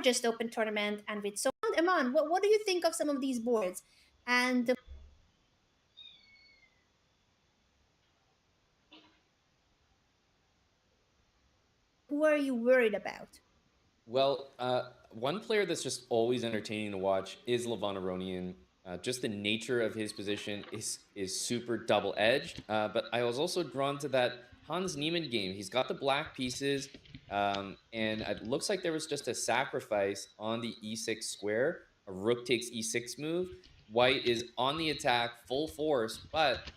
largest open tournament, and with so Iman, what do you think of some of these boards? And who are you worried about? Well, one player that's just always entertaining to watch is Levon Aronian. Just the nature of his position is super double edged. But I was also drawn to that Hans Niemann game. He's got the black pieces, and it looks like there was just a sacrifice on the e6 square. A rook takes e6 move. White is on the attack, full force, but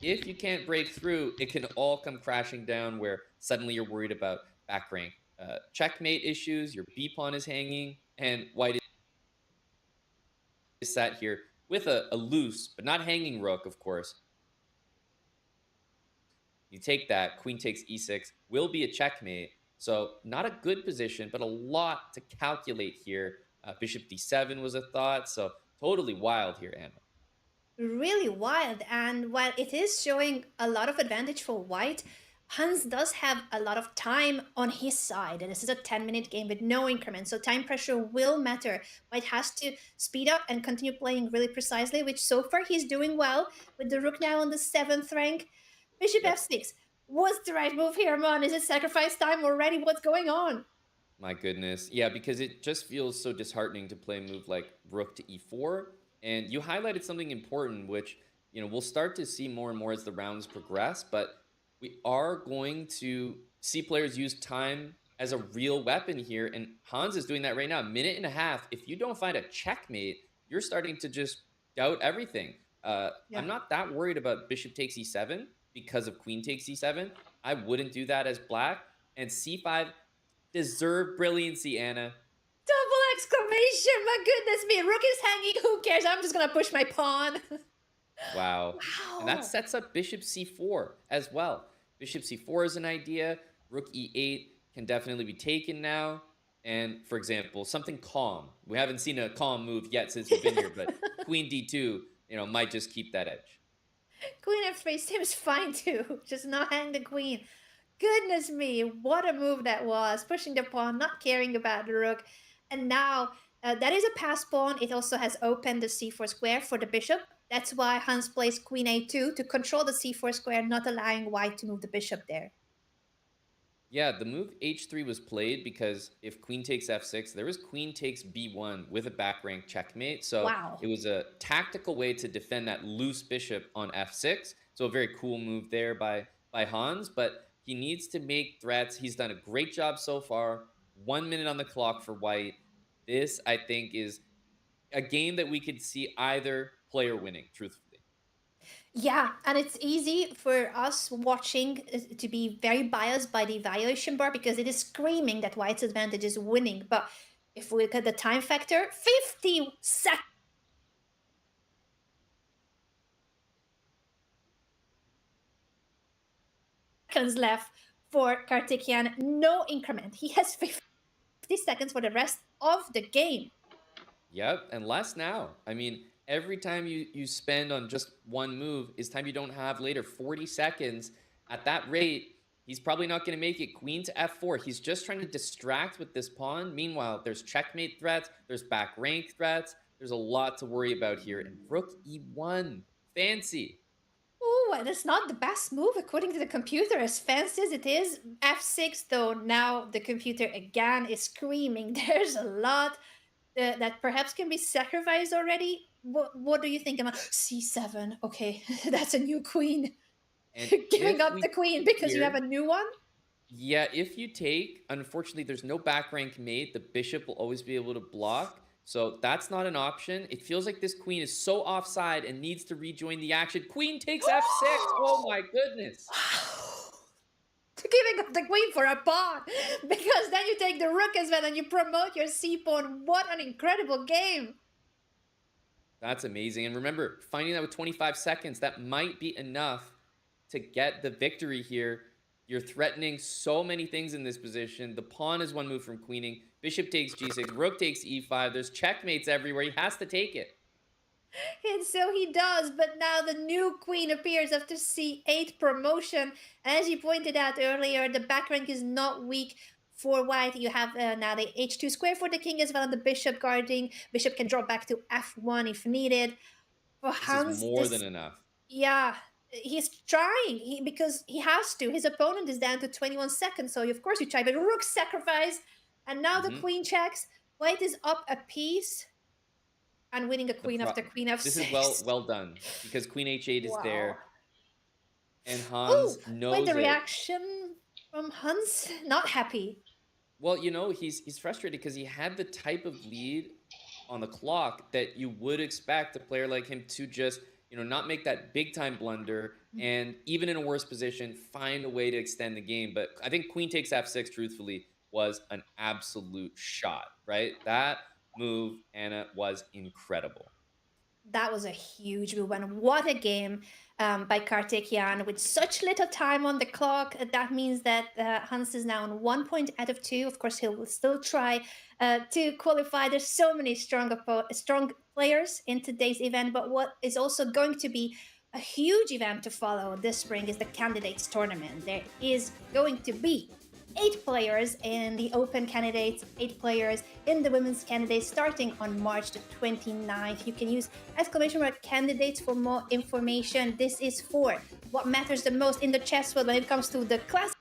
if you can't break through, it can all come crashing down where suddenly you're worried about back rank checkmate issues, your B pawn is hanging, and white is sat here with a loose but not hanging rook, of course. You take that, queen takes e6, will be a checkmate. So, not a good position, but a lot to calculate here. Bishop d7 was a thought, so totally wild here, Anna. Really wild. And while it is showing a lot of advantage for white, Hans does have a lot of time on his side. And this is a 10-minute game with no increment. So time pressure will matter. White has to speed up and continue playing really precisely, which so far he's doing well with the rook now on the 7th rank. Bishop Yep. f6. What's the right move here, Mon? Is it sacrifice time already? What's going on? My goodness. Yeah, because it just feels so disheartening to play a move like rook to e4. And you highlighted something important, which, we'll start to see more and more as the rounds progress, but we are going to see players use time as a real weapon here. And Hans is doing that right now. A minute and a half. If you don't find a checkmate, you're starting to just doubt everything. I'm Yeah. not that worried about bishop takes e7 because of queen takes e7. I wouldn't do that as black. And c5 deserve brilliancy, Anna. Double exclamation! My goodness me, rook is hanging. Who cares? I'm just gonna push my pawn. Wow. And that Wow. sets up bishop c4 as well. Bishop c4 is an idea. Rook e8 can definitely be taken now. And for example, something calm. We haven't seen a calm move yet since you've been here, but queen d2, might just keep that edge. Queen f3 seems fine too. Just not hang the queen. Goodness me, what a move that was. Pushing the pawn, not caring about the rook. And now that is a pass pawn. It also has opened the c4 square for the bishop. That's why Hans plays queen a2 to control the c4 square, not allowing white to move the bishop there. Yeah, the move h3 was played because if queen takes f6, there was queen takes b1 with a back rank checkmate. So it Wow. was a tactical way to defend that loose bishop on f6. So a very cool move there by Hans, but he needs to make threats. He's done a great job so far. 1 minute on the clock for white. This, I think, is a game that we could see either player winning, truthfully. Yeah, and it's easy for us watching to be very biased by the evaluation bar because it is screaming that white's advantage is winning. But if we look at the time factor, 50 seconds left for Kartikian, no increment. He has 50 seconds for the rest of the game. Yep, and less now. I mean, every time you spend on just one move is time you don't have later. 40 seconds at that rate, he's probably not going to make it. Queen to f4. He's just trying to distract with this pawn. Meanwhile, there's checkmate threats, there's back rank threats. There's a lot to worry about here. And rook e1. Fancy. Oh, that's not the best move according to the computer, as fancy as it is. F6, though, now the computer again is screaming. There's a lot that perhaps can be sacrificed already. What do you think about C7? Okay, that's a new queen. And Giving if up we the queen take because you have here, a new one? yeah, if you take, unfortunately, there's no back rank mate. The bishop will always be able to block. So that's not an option. It feels like this queen is so offside and needs to rejoin the action. Queen takes f6. Oh my goodness. Wow. Giving up the queen for a pawn because then you take the rook as well and you promote your c pawn. What an incredible game! That's amazing. And remember, finding that with 25 seconds, that might be enough to get the victory here. You're threatening so many things in this position. The pawn is one move from queening. Bishop takes g6. Rook takes e5. There's checkmates everywhere. He has to take it. And so he does, but now the new queen appears after c8 promotion. As you pointed out earlier, the back rank is not weak for white. You have now the h2 square for the king as well, and the bishop guarding. Bishop can drop back to f1 if needed. For This is Hans, more than this, enough. yeah, he's trying because he has to. His opponent is down to 21 seconds, so of course you try. But rook sacrifice, and now the Hmm. queen checks. White is up a piece and winning a The queen pro after queen This is f6. well done because queen h8 is Wow. there, and Oh, Hans wait, the knows it. reaction from Hans? Not happy. Well, he's frustrated because he had the type of lead on the clock that you would expect a player like him to just, not make that big time blunder and even in a worse position, find a way to extend the game. But I think queen takes f6, truthfully, was an absolute shot, right? That move, Anna, was incredible. That was a huge move, and what a game by Karthikeyan with such little time on the clock. That means that Hans is now on 1 point out of 2. Of course, he'll still try to qualify. There's so many strong players in today's event, but what is also going to be a huge event to follow this spring is the candidates tournament. There is going to be 8 players in the open candidates, 8 players in the women's candidates starting on March the 29th. You can use exclamation mark candidates for more information. This is for what matters the most in the chess world when it comes to the classical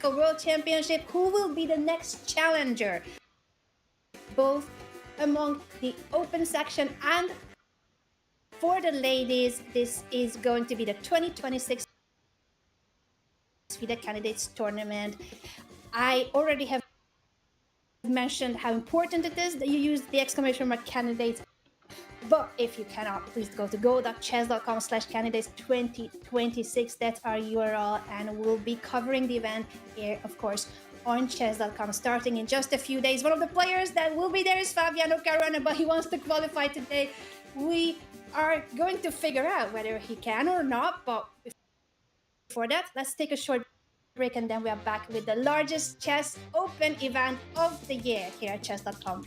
world championship. Who will be the next challenger? Both among the open section and for the ladies, this is going to be the 2026 FIDE Candidates Tournament. I already have mentioned how important it is that you use the exclamation mark candidates. But if you cannot, please go to go.chess.com/candidates 2026. That's our URL, and we'll be covering the event here, of course, on chess.com starting in just a few days. One of the players that will be there is Fabiano Caruana, but he wants to qualify today. We are going to figure out whether he can or not, but before that, let's take a short break and then we are back with the largest chess open event of the year here at chess.com.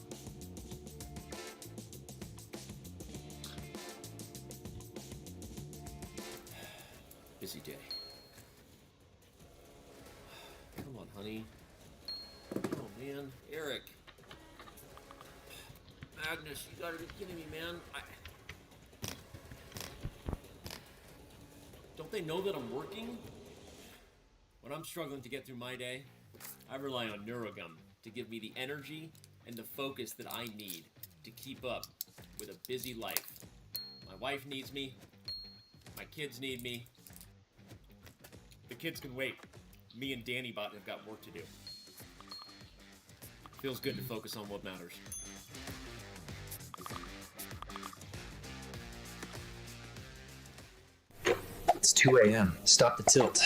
Busy day. Come on, honey. Oh, man. Eric. Magnus, you gotta be kidding me, man. Don't they know that I'm working? When I'm struggling to get through my day, I rely on Neurogum to give me the energy and the focus that I need to keep up with a busy life. My wife needs me. My kids need me. The kids can wait. Me and Danny Bot have got work to do. Feels good to focus on what matters. It's 2 a.m. Stop the tilt.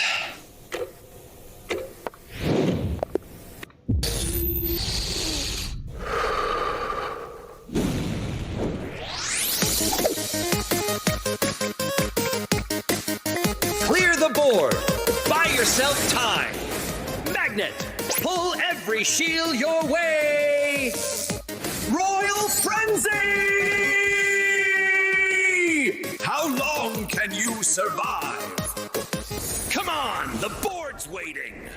Clear the board. Buy yourself time. Magnet. Pull every shield your way. Royal Frenzy! How long can you survive? Come on, the board's waiting.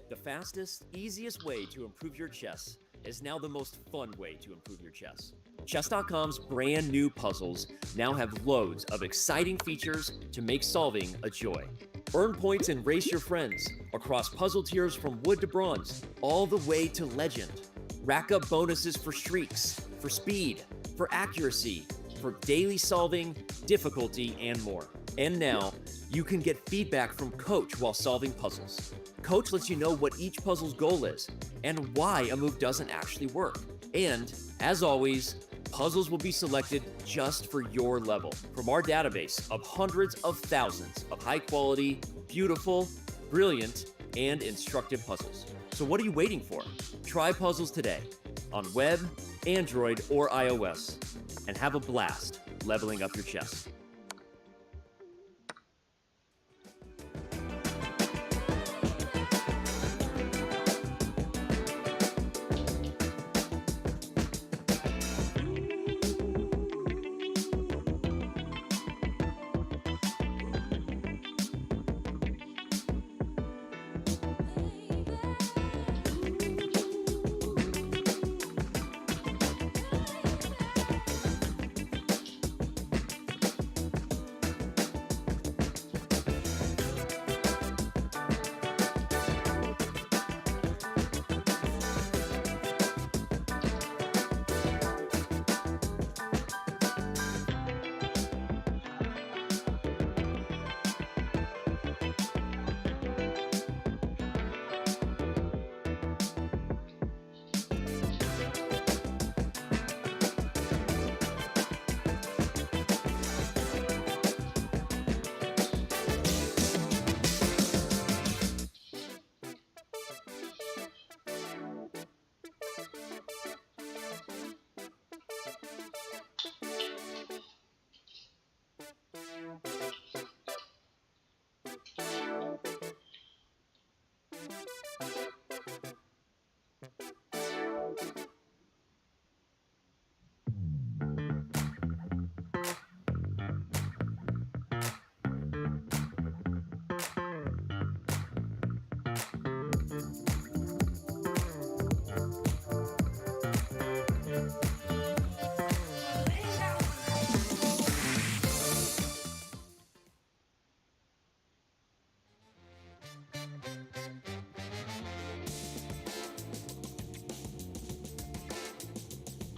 The fastest, easiest way to improve your chess is now the most fun way to improve your chess. Chess.com's brand new puzzles now have loads of exciting features to make solving a joy. Earn points and race your friends across puzzle tiers from wood to bronze, all the way to legend. Rack up bonuses for streaks, for speed, for accuracy, for daily solving, difficulty, and more. And now, you can get feedback from Coach while solving puzzles. Coach lets you know what each puzzle's goal is and why a move doesn't actually work. And, as always, puzzles will be selected just for your level from our database of hundreds of thousands of high-quality, beautiful, brilliant, and instructive puzzles. So what are you waiting for? Try puzzles today on web, Android, or iOS, and have a blast leveling up your chess.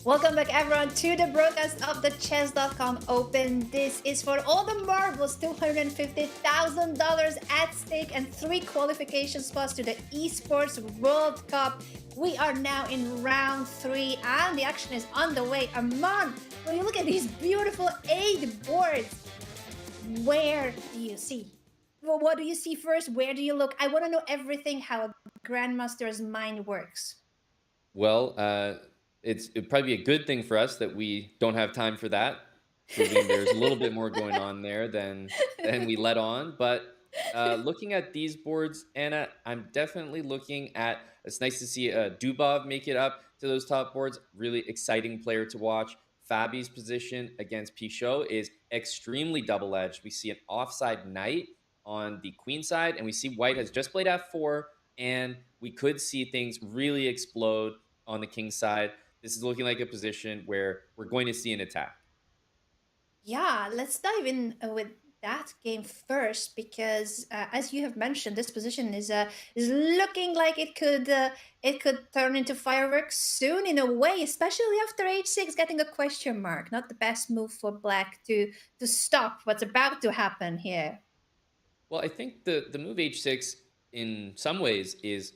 Welcome back, everyone, to the broadcast of the Chess.com Open. This is for all the marbles, $250,000 at stake, and 3 qualification spots to the Esports World Cup. We are now in round 3, and the action is on the way. Aman, when you look at these beautiful 8 boards, where do you see? Well, what do you see first? Where do you look? I want to know everything how a grandmaster's mind works. Well, it'd probably be a good thing for us that we don't have time for that, proving there's a little bit more going on there than we let on. But looking at these boards, Anna, I'm definitely looking at. It's nice to see Dubov make it up to those top boards. Really exciting player to watch. Fabi's position against Pichot is extremely double edged. We see an offside knight on the queen side, and we see White has just played f4, and we could see things really explode on the king side. This is looking like a position where we're going to see an attack. Yeah, let's dive in with that game first because, as you have mentioned, this position is looking like it could turn into fireworks soon in a way, especially after h6 getting a question mark. Not the best move for Black to stop what's about to happen here. Well, I think the move h6 in some ways is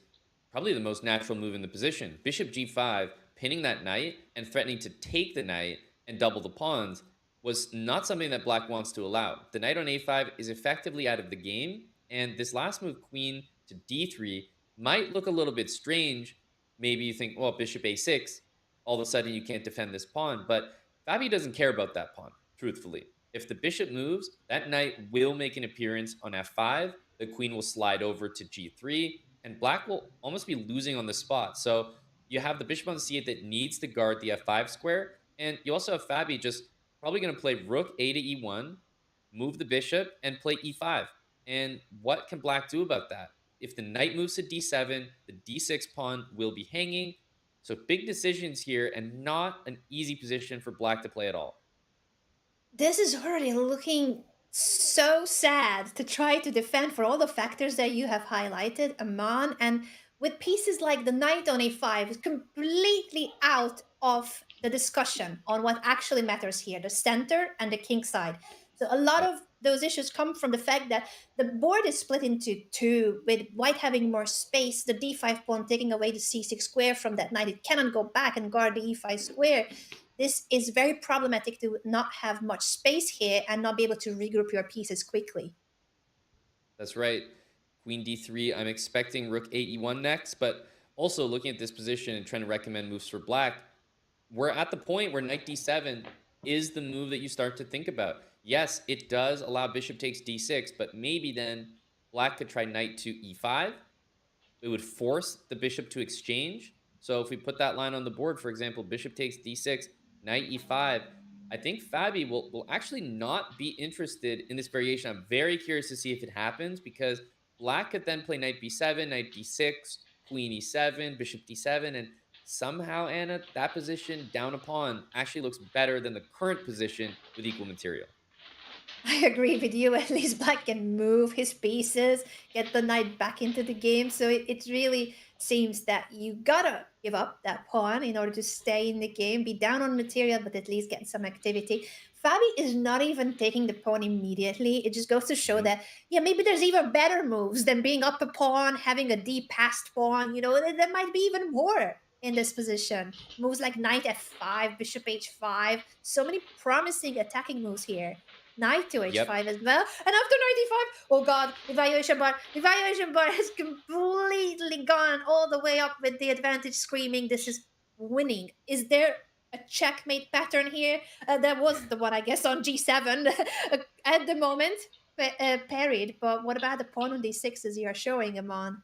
probably the most natural move in the position. Bishop g5, pinning that knight and threatening to take the knight and double the pawns was not something that Black wants to allow. The knight on a5 is effectively out of the game, and this last move, queen to d3, might look a little bit strange. Maybe you think, well, bishop a6, all of a sudden you can't defend this pawn, but Fabi doesn't care about that pawn, truthfully. If the bishop moves, that knight will make an appearance on f5, the queen will slide over to g3, and Black will almost be losing on the spot. So you have the bishop on c8 that needs to guard the f5 square, and you also have Fabi just probably going to play rook a to e1, move the bishop, and play e5. And what can Black do about that? If the knight moves to d7, the d6 pawn will be hanging. So big decisions here, and not an easy position for Black to play at all. This is already looking so sad to try to defend for all the factors that you have highlighted, Aman. And with pieces like the knight on a5 is completely out of the discussion on what actually matters here, the center and the king side. So a lot Yep. of those issues come from the fact that the board is split into two, with white having more space, the d5 pawn taking away the c6 square from that knight. It cannot go back and guard the e5 square. This is very problematic to not have much space here and not be able to regroup your pieces quickly. That's right. Queen d3. I'm expecting rook a e1 next, but also looking at this position and trying to recommend moves for Black, we're at the point where knight d7 is the move that you start to think about. Yes, it does allow bishop takes d6, but maybe then Black could try knight to e5. It would force the bishop to exchange. So if we put that line on the board, for example, bishop takes d6, knight e5, I think Fabi will actually not be interested in this variation. I'm very curious to see if it happens, because Black could then play knight b7, knight d6, queen e7, bishop d7, and somehow, Anna, that position down a pawn actually looks better than the current position with equal material. I agree with you. At least Black can move his pieces, get the knight back into the game. So it really seems that you gotta give up that pawn in order to stay in the game, be down on material, but at least get some activity. Fabi is not even taking the pawn immediately. It just goes to show Mhm. that, yeah, maybe there's even better moves than being up a pawn, having a deep passed pawn. You know, there might be even more in this position. Moves like knight f5, bishop h5. So many promising attacking moves here. Knight to Yep. h5 as well. And after knight e5, oh god, evaluation bar has completely gone all the way up with the advantage screaming, this is winning. Is there a checkmate pattern here? There was the one, I guess, on g7 at the moment, parried. But what about the pawn on d6 as you are showing, Amon?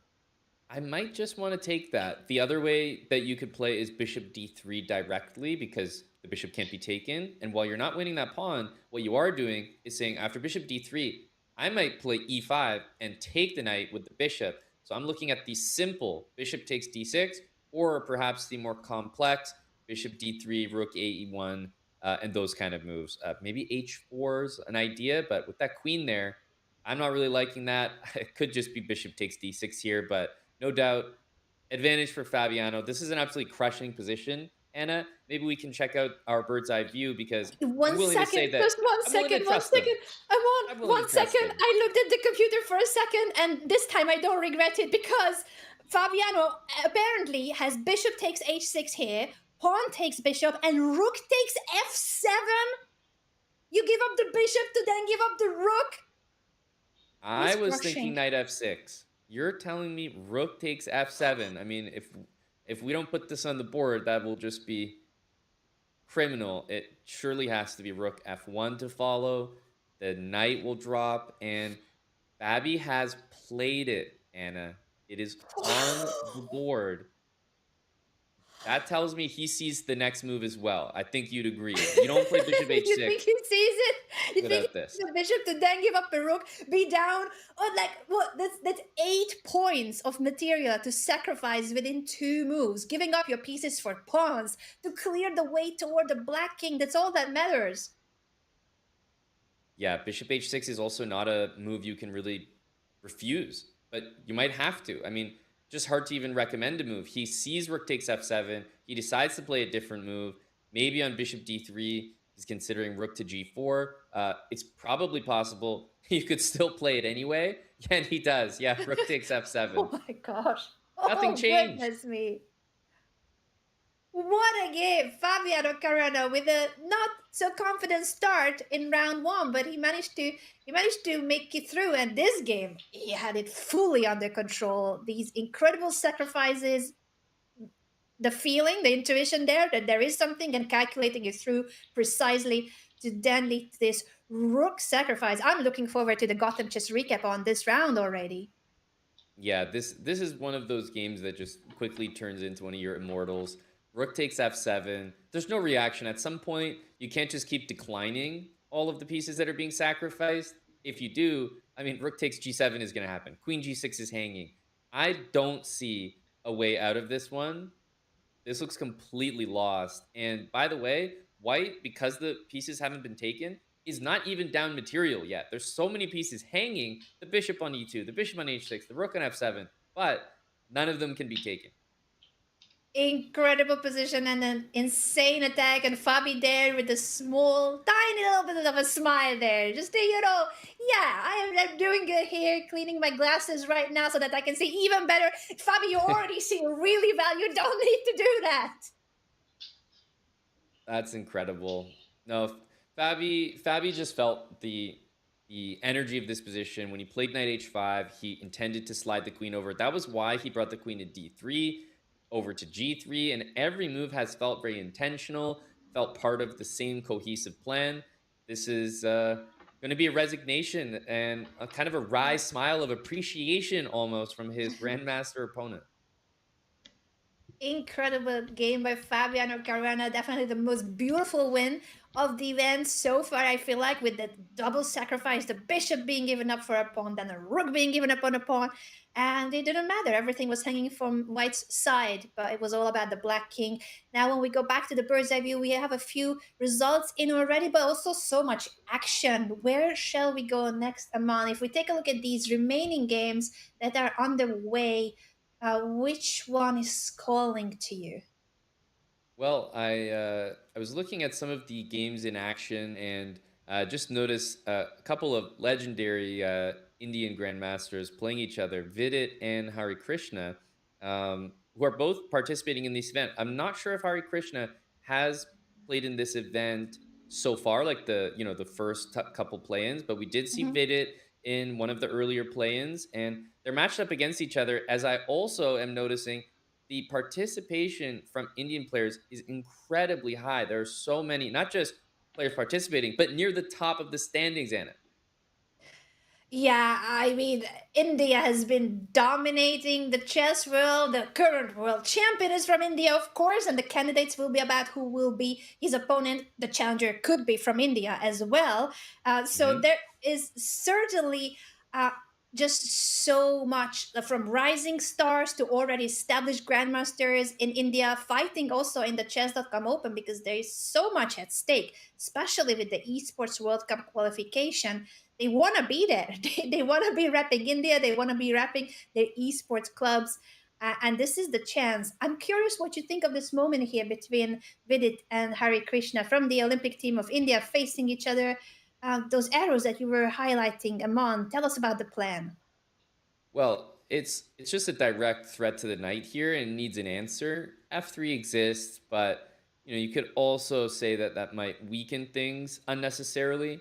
I might just want to take that. The other way that you could play is bishop d3 directly, because the bishop can't be taken. And while you're not winning that pawn, what you are doing is saying, after bishop d3, I might play e5 and take the knight with the bishop. So I'm looking at the simple bishop takes d6, or perhaps the more complex bishop d3, rook a e1, and those kind of moves. Maybe h4 is an idea, but with that queen there, I'm not really liking that. It could just be bishop takes d6 here, but no doubt, advantage for Fabiano. This is an absolutely crushing position. Anna, maybe we can check out our bird's eye view because I'm One willing to second, say that just one I'm willing to second, one trust him. second. I want I'm willing to one trust second. him. I looked at the computer for a second, and this time I don't regret it because Fabiano apparently has bishop takes h6 here, pawn takes bishop, and rook takes f7. You give up the bishop to then give up the rook. I He's was thinking crushing. knight f6. You're telling me rook takes f7. I mean, if we don't put this on the board, that will just be criminal. It surely has to be rook f1 to follow. The knight will drop, and Babby has played it, Anna. It is on the board. That tells me he sees the next move as well. I think you'd agree. You don't play bishop You think h6 he sees it? You think he without this. sees the bishop to then give up the rook, be down? Oh, like what? That's 8 points of material to sacrifice within 2 moves, giving up your pieces for pawns to clear the way toward the black king. That's all that matters. Yeah, bishop h6 is also not a move you can really refuse, but you might have to. I mean, just hard to even recommend a move. He sees rook takes f7. He decides to play a different move. Maybe on bishop d3, he's considering rook to g4. It's probably possible you could still play it anyway. Yeah, and he does. Yeah, rook takes f7. Oh my gosh. Nothing Oh changed. goodness me. What a game! Fabiano Caruana with a not so confident start in round one, but he managed to make it through. And this game, he had it fully under control. These incredible sacrifices, the feeling, the intuition there that there is something, and calculating it through precisely to then lead to this rook sacrifice. I'm looking forward to the Gotham chess recap on this round already. Yeah, this is one of those games that just quickly turns into one of your immortals. Rook takes f7. There's no reaction. At some point, you can't just keep declining all of the pieces that are being sacrificed. If you do, I mean, rook takes g7 is going to happen. Queen g6 is hanging. I don't see a way out of this one. This looks completely lost. And by the way, white, because the pieces haven't been taken, is not even down material yet. There's so many pieces hanging. The bishop on e2, the bishop on h6, the rook on f7, but none of them can be taken. Incredible position and an insane attack, and Fabi there with a small, tiny little bit of a smile there. Just to, yeah, I'm doing good here, cleaning my glasses right now so that I can see even better. Fabi, you already see really well. You don't need to do that. That's incredible. No, Fabi just felt the energy of this position when he played knight h5. He intended to slide the queen over. That was why he brought the queen to d3, over to g3, and every move has felt very intentional, felt part of the same cohesive plan. This is going to be a resignation and a kind of a wry smile of appreciation almost from his grandmaster opponent. Incredible game by Fabiano Caruana. Definitely the most beautiful win of the event so far, I feel like, with the double sacrifice, the bishop being given up for a pawn, then a rook being given up on a pawn. And it didn't matter. Everything was hanging from white's side, but it was all about the black king. Now, when we go back to the bird's eye view, we have a few results in already, but also so much action. Where shall we go next, Aman? If we take a look at these remaining games that are underway, which one is calling to you? Well, I was looking at some of the games in action and just noticed a couple of legendary Indian grandmasters playing each other, Vidit and Hari Krishna, who are both participating in this event. I'm not sure if Hari Krishna has played in this event so far, like the first couple play-ins, but we did see Mhm. Vidit in one of the earlier play-ins, and they're matched up against each other. As I also am noticing, the participation from Indian players is incredibly high. There are so many, not just players participating, but near the top of the standings, Anna. Yeah, I mean, India has been dominating the chess world. The current world champion is from India, of course, and the candidates will be about who will be his opponent. The challenger could be from India as well. So Hmm. there is certainly uh, just so much from rising stars to already established grandmasters in India fighting also in the chess.com open because there is so much at stake, especially with the esports World Cup qualification. They want to be there. They want to be repping India. They want to be repping their esports clubs. And this is the chance. I'm curious what you think of this moment here between Vidit and Hari Krishna from the Olympic team of India facing each other. Those arrows that you were highlighting, Amon, tell us about the plan. Well, it's just a direct threat to the knight here and needs an answer. F3 exists, but you could also say that that might weaken things unnecessarily.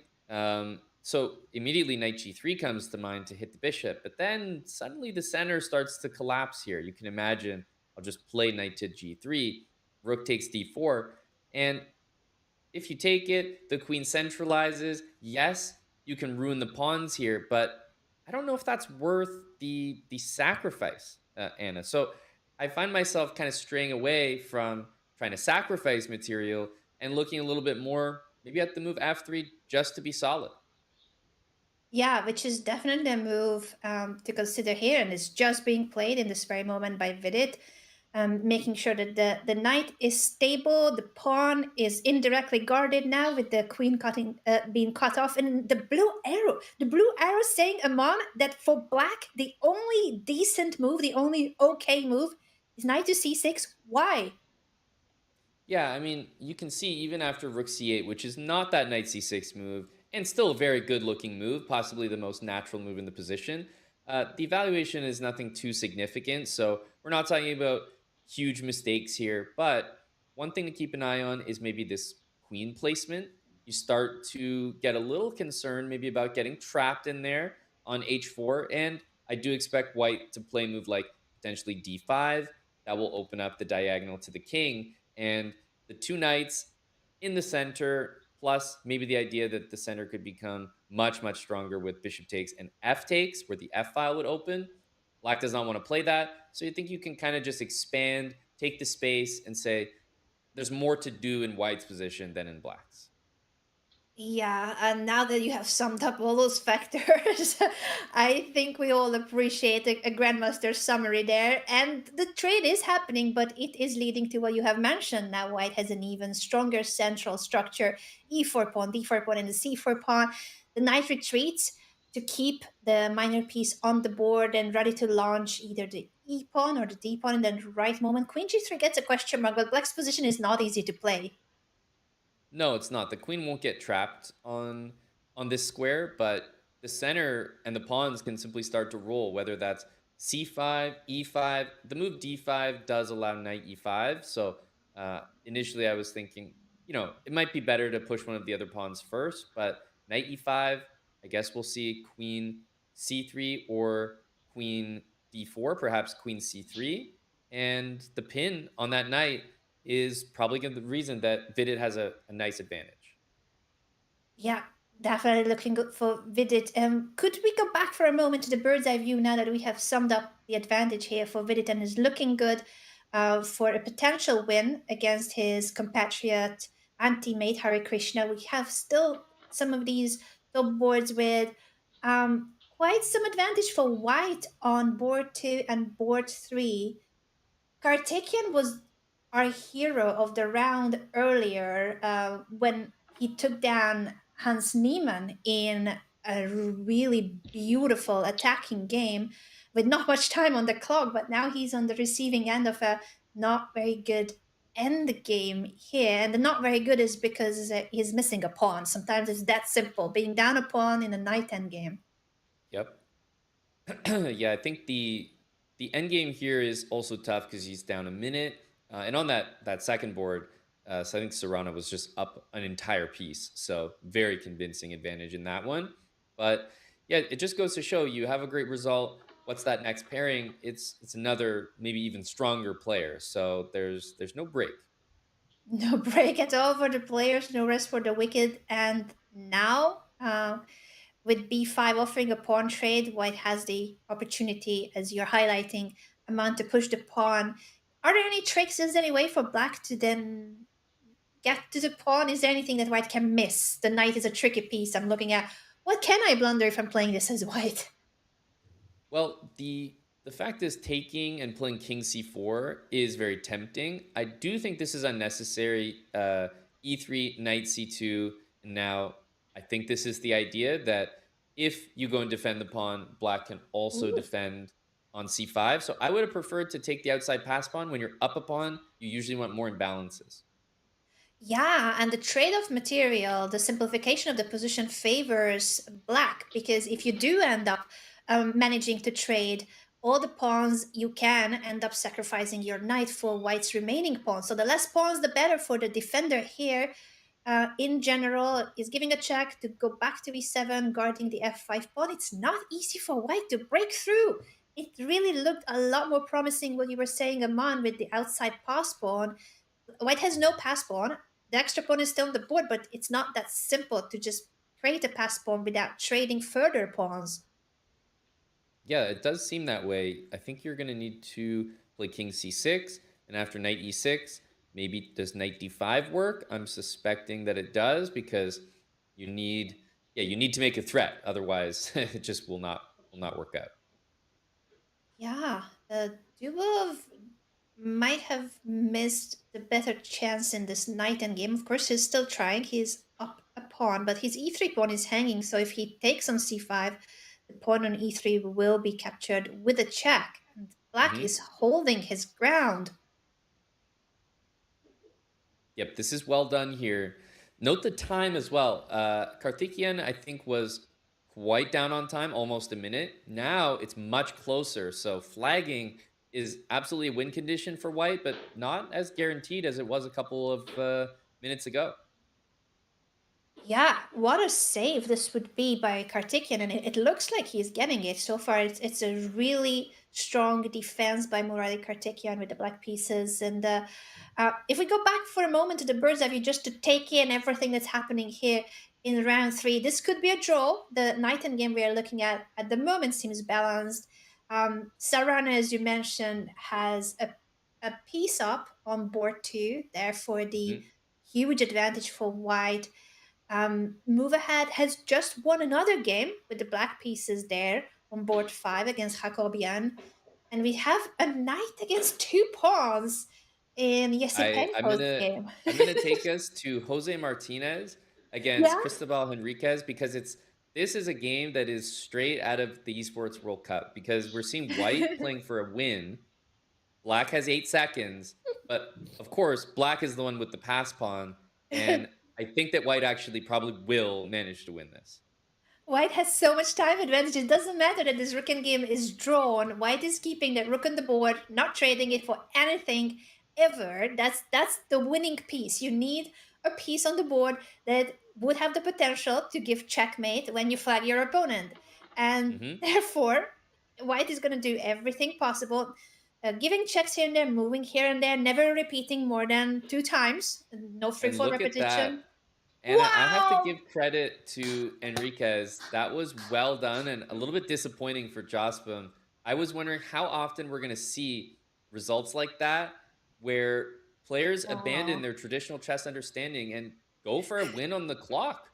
So immediately knight g3 comes to mind to hit the bishop, but then suddenly the center starts to collapse here. You can imagine I'll just play knight to g3, rook takes d4, and if you take it, the queen centralizes. Yes, you can ruin the pawns here, but I don't know if that's worth the sacrifice, Anna. So I find myself kind of straying away from trying to sacrifice material and looking a little bit more maybe at the move f3 just to be solid. Yeah, which is definitely a move to consider here, and it's just being played in this very moment by Vidit, making sure that the knight is stable, the pawn is indirectly guarded now with the queen being cut off, and the blue arrow saying, Amon, that for black the only decent move, the only okay move is knight to c6. Why? Yeah, I mean, you can see even after rook c8, which is not that knight c6 move, and still a very good looking move, possibly the most natural move in the position. The evaluation is nothing too significant, so we're not talking about huge mistakes here. But one thing to keep an eye on is maybe this queen placement. You start to get a little concerned, maybe about getting trapped in there on h4, and I do expect white to play a move like potentially d5. That will open up the diagonal to the king, and the two knights in the center, plus maybe the idea that the center could become much, much stronger with bishop takes and f takes, where the f file would open. Black does not want to play that. So you think you can kind of just expand, take the space, and say there's more to do in white's position than in black's. Yeah, and now that you have summed up all those factors, I think we all appreciate a grandmaster summary there. And the trade is happening, but it is leading to what you have mentioned. Now white has an even stronger central structure: e4 pawn, d4 pawn, and the c4 pawn. The knight retreats to keep the minor piece on the board and ready to launch either the e pawn or the d pawn in the right moment. Queen g3 gets a question mark, but black's position is not easy to play. No, it's not. The queen won't get trapped on this square, but the center and the pawns can simply start to roll, whether that's c5, e5. The move d5 does allow knight e5. So initially I was thinking, it might be better to push one of the other pawns first, but knight e5, I guess we'll see queen c3 or queen d4, perhaps queen c3. And the pin on that knight is probably going to the reason that Vidit has a nice advantage. Yeah, definitely looking good for Vidit. Could we go back for a moment to the bird's eye view now that we have summed up the advantage here for Vidit and is looking good for a potential win against his compatriot and teammate Hari Krishna? We have still some of these top boards with quite some advantage for white on board 2 and board 3. Karthikeyan was our hero of the round earlier when he took down Hans Niemann in a really beautiful attacking game with not much time on the clock, but now he's on the receiving end of a not very good end game here. And the not very good is because he's missing a pawn. Sometimes it's that simple, being down a pawn in a knight end game. Yep. Yeah, I think the end game here is also tough because he's down a minute, and on that second board, so I think Serrano was just up an entire piece, so very convincing advantage in that one. But yeah, it just goes to show you have a great result. What's that next pairing? It's another maybe even stronger player. So there's no break. No break at all for the players, no rest for the wicked. And now, with b5 offering a pawn trade, white has the opportunity, as you're highlighting, amount to push the pawn. Are there any tricks? Is there any way for black to then get to the pawn? Is there anything that white can miss? The knight is a tricky piece I'm looking at. What can I blunder if I'm playing this as white? Well, the fact is taking and playing king c4 is very tempting. I do think this is unnecessary. E3, knight c2, and now I think this is the idea that if you go and defend the pawn, black can also Ooh. defend. on c5. So I would have preferred to take the outside pass pawn. When you're up a pawn, you usually want more imbalances. Yeah, and the trade of material, the simplification of the position favors black because if you do end up managing to trade all the pawns, you can end up sacrificing your knight for white's remaining pawns. So the less pawns, the better for the defender here. In general, is giving a check to go back to e7, guarding the f5 pawn. It's not easy for white to break through. It really looked a lot more promising what you were saying, Aman, with the outside pass pawn. White has no pass pawn. The extra pawn is still on the board, but it's not that simple to just create a pass pawn without trading further pawns. Yeah, it does seem that way. I think you're going to need to play king c6, and after knight e6, maybe does knight d5 work? I'm suspecting that it does because you need, yeah, you need to make a threat. Otherwise, it just will not work out. Yeah, Dubov might have missed the better chance in this knight endgame. Of course, he's still trying. He's up a pawn, but his e3 pawn is hanging. So if he takes on c5, the pawn on e3 will be captured with a check. And black Hmm. is holding his ground. Yep, this is well done here. Note the time as well. Karthikeyan, I think, was quite down on time, almost a minute. Now it's much closer. So flagging is absolutely a win condition for white, but not as guaranteed as it was a couple of minutes ago. Yeah, what a save this would be by Kartikian, and it looks like he's getting it. So far, it's a really strong defense by Murali Kartikian with the black pieces. And if we go back for a moment to the bird's eye view, just to take in everything that's happening here in round three, this could be a draw. The night and game we are looking at the moment seems balanced. Sarana, as you mentioned, has a piece up on board two, therefore the Mhm. huge advantage for white. Move Ahead has just won another game with the black pieces there on board five against Jacobian. And we have a knight against two pawns in I'm Yesipenko's gonna game. I'm gonna take us to Jose Martinez Yeah. against Cristobal Henriquez because this is a game that is straight out of the Esports World Cup because we're seeing White playing for a win. Black has 8 seconds, but of course, Black is the one with the pass pawn, and I think that White actually probably will manage to win this. White has so much time advantage. It doesn't matter that this rook and game is drawn. White is keeping that rook on the board, not trading it for anything ever. That's the winning piece. You need a piece on the board that would have the potential to give checkmate when you flag your opponent. And Hmm. therefore, White is going to do everything possible, giving checks here and there, moving here and there, never repeating more than 2 times. No free And fall look at that. repetition. Anna, I have to Wow! give credit to Enriquez. That was well done and a little bit disappointing for Jospin. I was wondering how often we're going to see results like that where players abandon Aw. their traditional chess understanding and go for a win on the clock.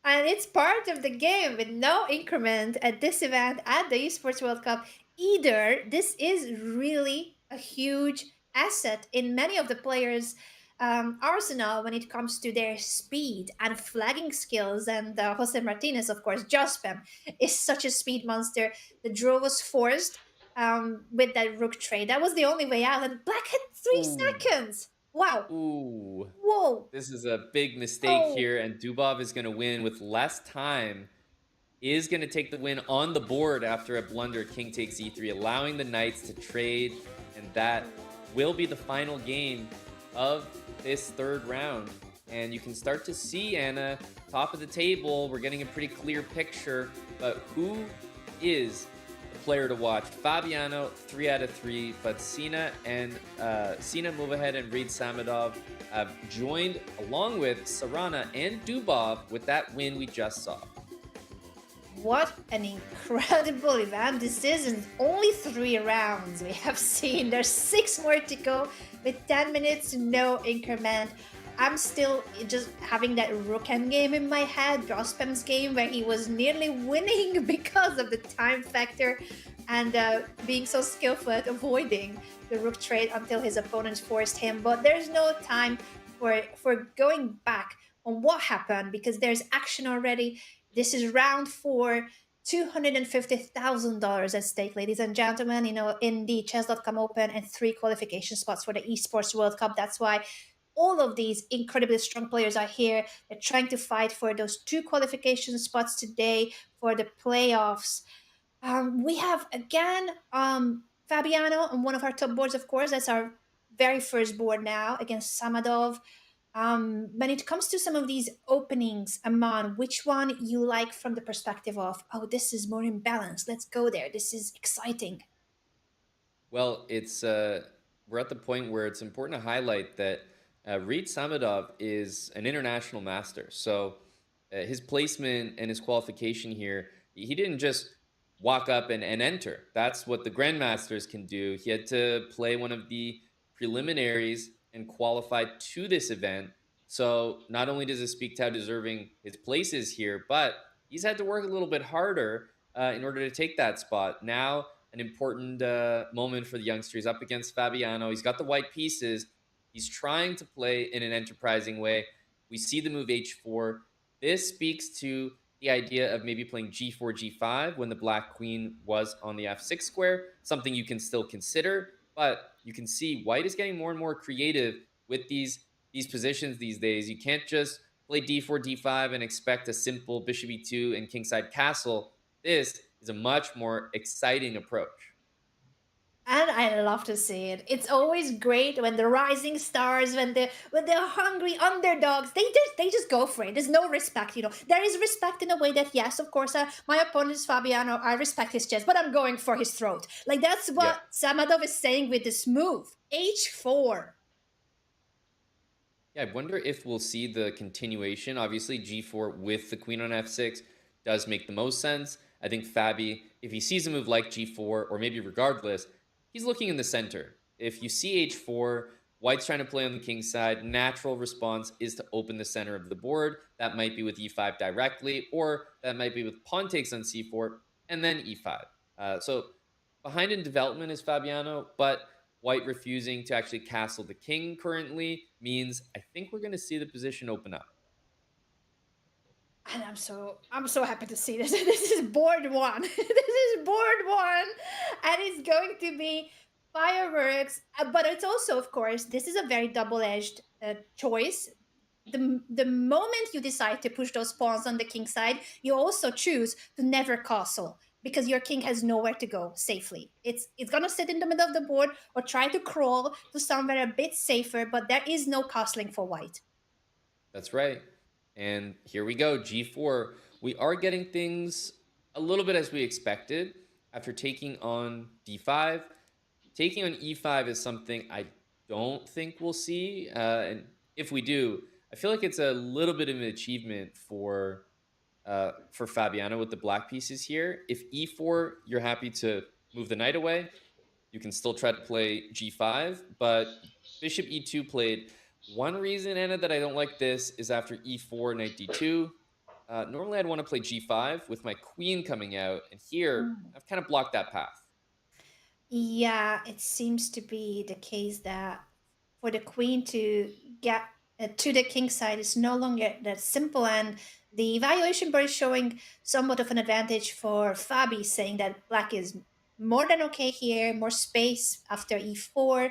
And it's part of the game with no increment at this event at the Esports World Cup either. This is really a huge asset in many of the players' arsenal when it comes to their speed and flagging skills. And Jose Martinez, of course, Jospem, is such a speed monster. The draw was forced with that rook trade. That was the only way out. And Black had three Ooh. seconds. Wow. Ooh. Whoa. This is a big mistake Oh. here, and Dubov is going to win with less time. Is going to take the win on the board after a blunder, king takes e3, allowing the knights to trade, and that will be the final game of this third round. And you can start to see, Anna, top of the table, we're getting a pretty clear picture, but who is the player to watch? Fabiano, 3 out of 3, but Sina Movahead and Reid Samadov have joined along with Sarana and Dubov with that win we just saw. What an incredible event this is, and only 3 rounds we have seen. There's 6 more to go with 10 minutes, no increment. I'm still just having that rook end game in my head, Jospem's game, where he was nearly winning because of the time factor and being so skillful at avoiding the rook trade until his opponents forced him. But there's no time for going back on what happened because there's action already. This is round 4. $250,000 at stake, ladies and gentlemen, in the chess.com Open and three qualification spots for the Esports World Cup. That's why all of these incredibly strong players are here. They're trying to fight for those two qualification spots today for the playoffs. We have again Fabiano on one of our top boards, of course. That's our very first board now against Samadov. When it comes to some of these openings, Aman, which one you like from the perspective of, oh, this is more imbalanced. Let's go there. This is exciting. Well, it's we're at the point where it's important to highlight that Reid Samadov is an international master. So his placement and his qualification here, he didn't just walk up and enter. That's what the grandmasters can do. He had to play one of the preliminaries and qualify to this event. So not only does it speak to how deserving his place is here, but he's had to work a little bit harder in order to take that spot. Now an important moment for the youngster. He's up against Fabiano. He's got the white pieces. He's trying to play in an enterprising way. We see the move h4. This speaks to the idea of maybe playing g4, g5 when the black queen was on the f6 square, something you can still consider, but you can see white is getting more and more creative with these positions these days. You can't just play d4, d5 and expect a simple bishop e2 and kingside castle. This is a much more exciting approach. And I love to see it. It's always great when the rising stars, when they're hungry underdogs, they just go for it. There's no respect. There is respect in a way that, yes, of course, my opponent is Fabiano. I respect his chess, but I'm going for his throat. Like that's Yeah. what Samadov is saying with this move. H4. Yeah, I wonder if we'll see the continuation. Obviously, g4 with the queen on f6 does make the most sense. I think Fabi, if he sees a move like g4, or maybe regardless, he's looking in the center. If you see h4, white's trying to play on the king side. Natural response is to open the center of the board. That might be with e5 directly, or that might be with pawn takes on c4, and then e5. So behind in development is Fabiano, but white refusing to actually castle the king currently means I think we're going to see the position open up. And I'm so happy to see this. This is board one. This is board one, and it's going to be fireworks. But it's also, of course, this is a very double-edged choice. The moment you decide to push those pawns on the king side, you also choose to never castle because your king has nowhere to go safely. It's gonna sit in the middle of the board or try to crawl to somewhere a bit safer, but there is no castling for white. That's right. And here we go, g4. We are getting things a little bit as we expected after taking on d5. Taking on e5 is something I don't think we'll see. And if we do, I feel like it's a little bit of an achievement for Fabiano with the black pieces here. If e4, you're happy to move the knight away, you can still try to play g5, but bishop e2 played. One reason, Anna, that I don't like this is after e4, knight d2. Normally, I'd want to play g5 with my queen coming out, and here, I've kind of blocked that path. Yeah, it seems to be the case that for the queen to get to the king side is no longer that simple, and the evaluation board is showing somewhat of an advantage for Fabi, saying that black is more than okay here, more space after e4.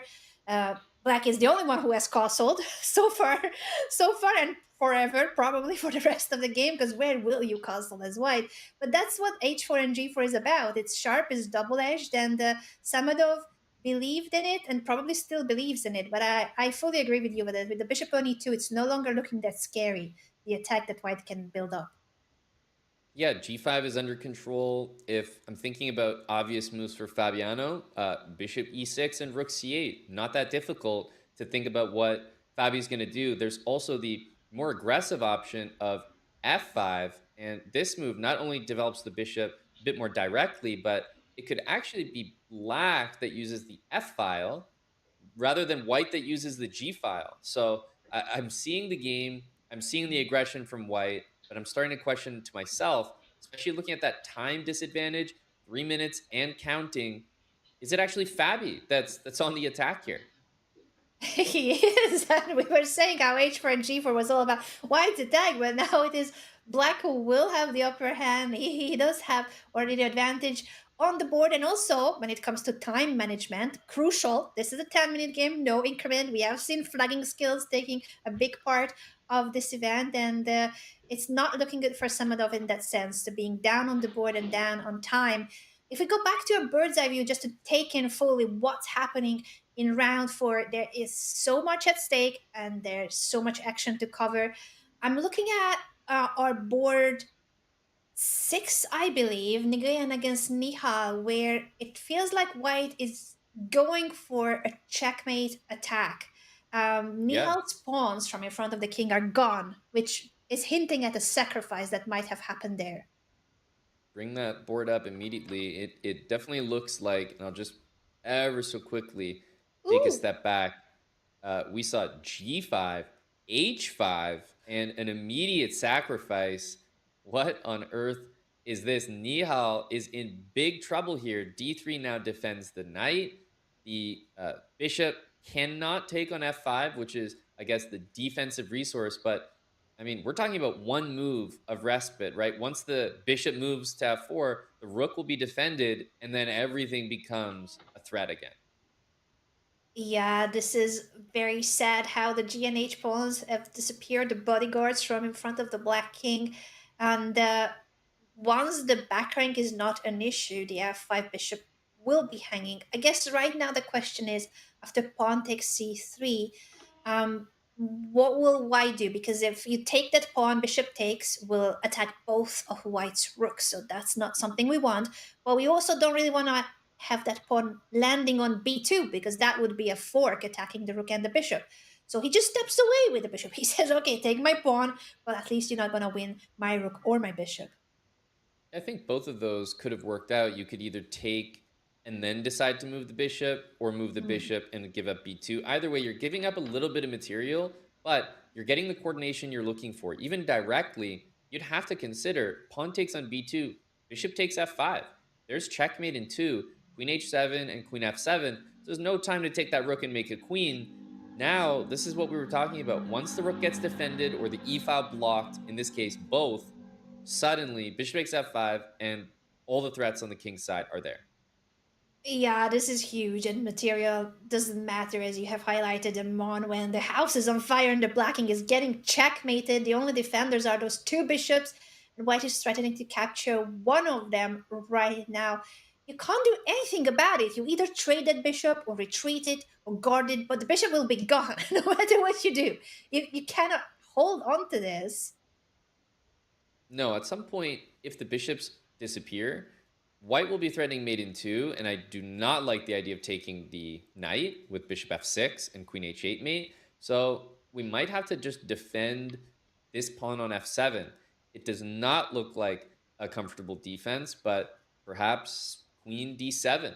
Black is the only one who has castled so far, and forever, probably for the rest of the game, because where will you castle as white? But that's what h4 and g4 is about. It's sharp, it's double-edged, and Samadov believed in it and probably still believes in it. But I fully agree with you with it. With the bishop on e2, it's no longer looking that scary, the attack that white can build up. Yeah, g5 is under control. If I'm thinking about obvious moves for Fabiano, bishop e6 and rook c8, not that difficult to think about what Fabi's going to do. There's also the more aggressive option of f5, and this move not only develops the bishop a bit more directly, but it could actually be black that uses the f file rather than white that uses the G file. So I'm seeing the game, I'm seeing the aggression from white, but I'm starting to question to myself, especially looking at that time disadvantage, 3 minutes and counting. Is it actually Fabi that's on the attack here? He is, and we were saying how H4 and G4 was all about white attack, but now it is black who will have the upper hand. He does have already the advantage on the board, and also when it comes to time management, crucial. This is a 10-minute game, no increment. We have seen flagging skills taking a big part of this event, and it's not looking good for Samadov in that sense, to being down on the board and down on time. If we go back to a bird's eye view just to take in fully what's happening in round four, there is so much at stake and there's so much action to cover. I'm looking at our board six, I believe, Nguyen against Nihal, where it feels like White is going for a checkmate attack. Yeah. Nihal's pawns from in front of the king are gone, which is hinting at a sacrifice that might have happened there. Bring that board up immediately. It definitely looks like, and I'll just ever so quickly take a Ooh, step back. We saw G5, H5, and an immediate sacrifice. What on earth is this? Nihal is in big trouble here. D3 now defends the knight. The bishop cannot take on F5, which is, I guess, the defensive resource. But I mean, we're talking about one move of respite, right? Once the bishop moves to F4, the rook will be defended, and then everything becomes a threat again. yeah, this is very sad how the GNH pawns have disappeared, the bodyguards from in front of the Black King. And once the back rank is not an issue, the f5 bishop will be hanging. I guess right now the question is, after pawn takes c3, what will white do? Because if you take that pawn, bishop takes will attack both of white's rooks, so that's not something we want. But we also don't really want to have that pawn landing on b2, because that would be a fork attacking the rook and the bishop. So he just steps away with the bishop. He says, okay, take my pawn, but at least you're not going to win my rook or my bishop. I think both of those could have worked out. You could either take and then decide to move the bishop, or move the Mm. bishop and give up b2. Either way, you're giving up a little bit of material, but you're getting the coordination you're looking for. Even directly, you'd have to consider pawn takes on b2, bishop takes f5. There's checkmate in 2, queen h7 and queen f7. So there's no time to take that rook and make a queen. Now, this is what we were talking about. Once the rook gets defended or the e file blocked, in this case, both, suddenly bishop takes f5 and all the threats on the king's side are there. Yeah, this is huge, and material doesn't matter, as you have highlighted them on. When the house is on fire and the blacking is getting checkmated, the only defenders are those two bishops, and white is threatening to capture one of them right now. You can't do anything about it. You either trade that bishop or retreat it or guard it, but the bishop will be gone no matter what you do. You cannot hold on to this. No, at some point, if the bishops disappear, white will be threatening mate in 2, and I do not like the idea of taking the knight with bishop f6 and queen h8 mate. So we might have to just defend this pawn on f7. It does not look like a comfortable defense, but perhaps queen d7.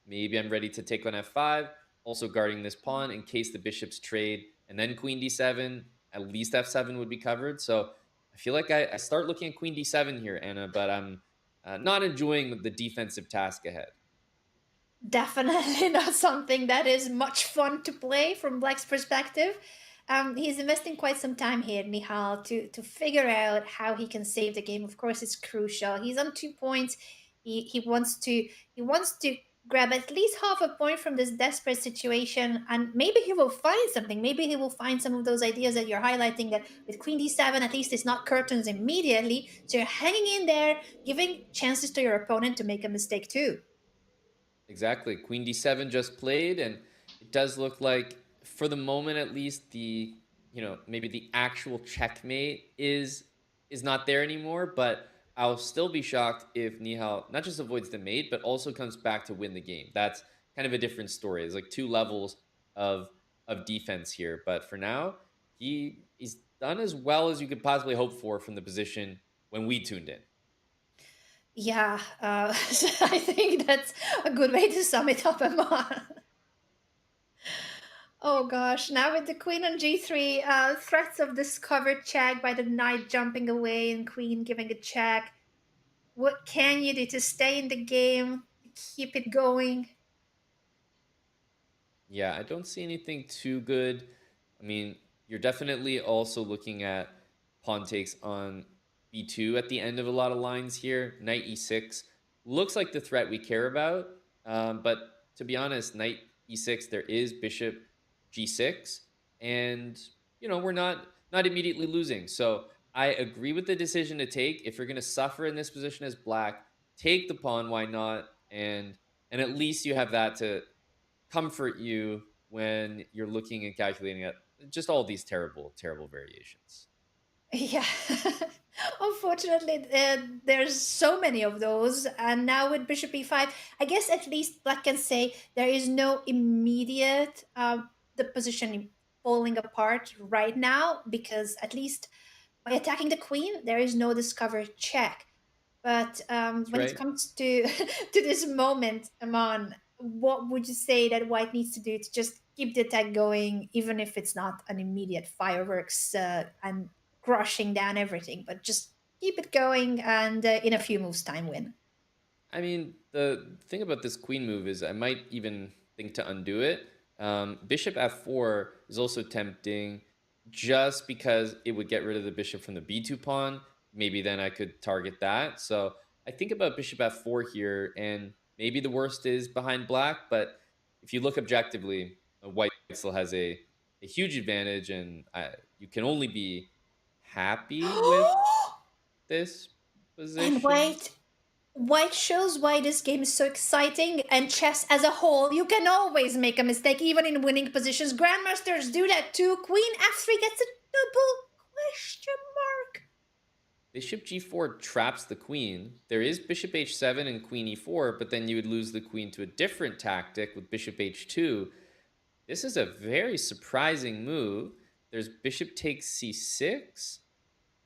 Maybe I'm ready to take on f5, also guarding this pawn in case the bishops trade, and then queen d7, at least f7 would be covered. So I feel like I start looking at queen d7 here, Anna, but I'm not enjoying the defensive task ahead. Definitely not something that is much fun to play from Black's perspective. He's investing quite some time here, Nihal, to figure out how he can save the game. Of course, it's crucial. He's on 2 points. He wants to grab at least half a point from this desperate situation, and maybe he will find something. Maybe he will find some of those ideas that you're highlighting. That with Queen D7, at least it's not curtains immediately, so you're hanging in there, giving chances to your opponent to make a mistake too. Exactly. Queen d7 just played, and it does look like, for the moment at least, the maybe the actual checkmate is not there anymore. But I'll still be shocked if Nihal not just avoids the mate, but also comes back to win the game. That's kind of a different story. There's like two levels of defense here. But for now, he's done as well as you could possibly hope for from the position when we tuned in. Yeah, I think that's a good way to sum it up, Emma. Oh gosh, now with the queen on g3, threats of discovered check by the knight jumping away and queen giving a check. What can you do to stay in the game, to keep it going? Yeah, I don't see anything too good. I mean, you're definitely also looking at pawn takes on b2 at the end of a lot of lines here. Knight e6 looks like the threat we care about. But to be honest, knight e6, there is bishop g6. And, we're not immediately losing. So I agree with the decision to take. If you're going to suffer in this position as black, take the pawn. Why not? And at least you have that to comfort you when you're looking and calculating at just all these terrible, terrible variations. Yeah. Unfortunately, there's so many of those. And now with bishop e5, I guess at least Black can say there is no immediate the position falling apart right now, because at least by attacking the queen, there is no discovered check. But That's when it right. comes to to this moment, Amon, what would you say that White needs to do to just keep the attack going, even if it's not an immediate fireworks and crushing down everything, but just keep it going and in a few moves time win? I mean, the thing about this queen move is I might even think to undo it. Bishop f4 is also tempting just because it would get rid of the bishop from the b2 pawn. Maybe then I could target that. So I think about bishop f4 here, and maybe the worst is behind black. But if you look objectively, white still has a huge advantage, and you can only be happy with this And position. White shows why this game is so exciting, and chess as a whole, you can always make a mistake, even in winning positions. Grandmasters do that too. Queen f3 gets a double question mark. Bishop g4 traps the queen. There is bishop h7 and queen e4, but then you would lose the queen to a different tactic with bishop h2. This is a very surprising move. There's bishop takes c6,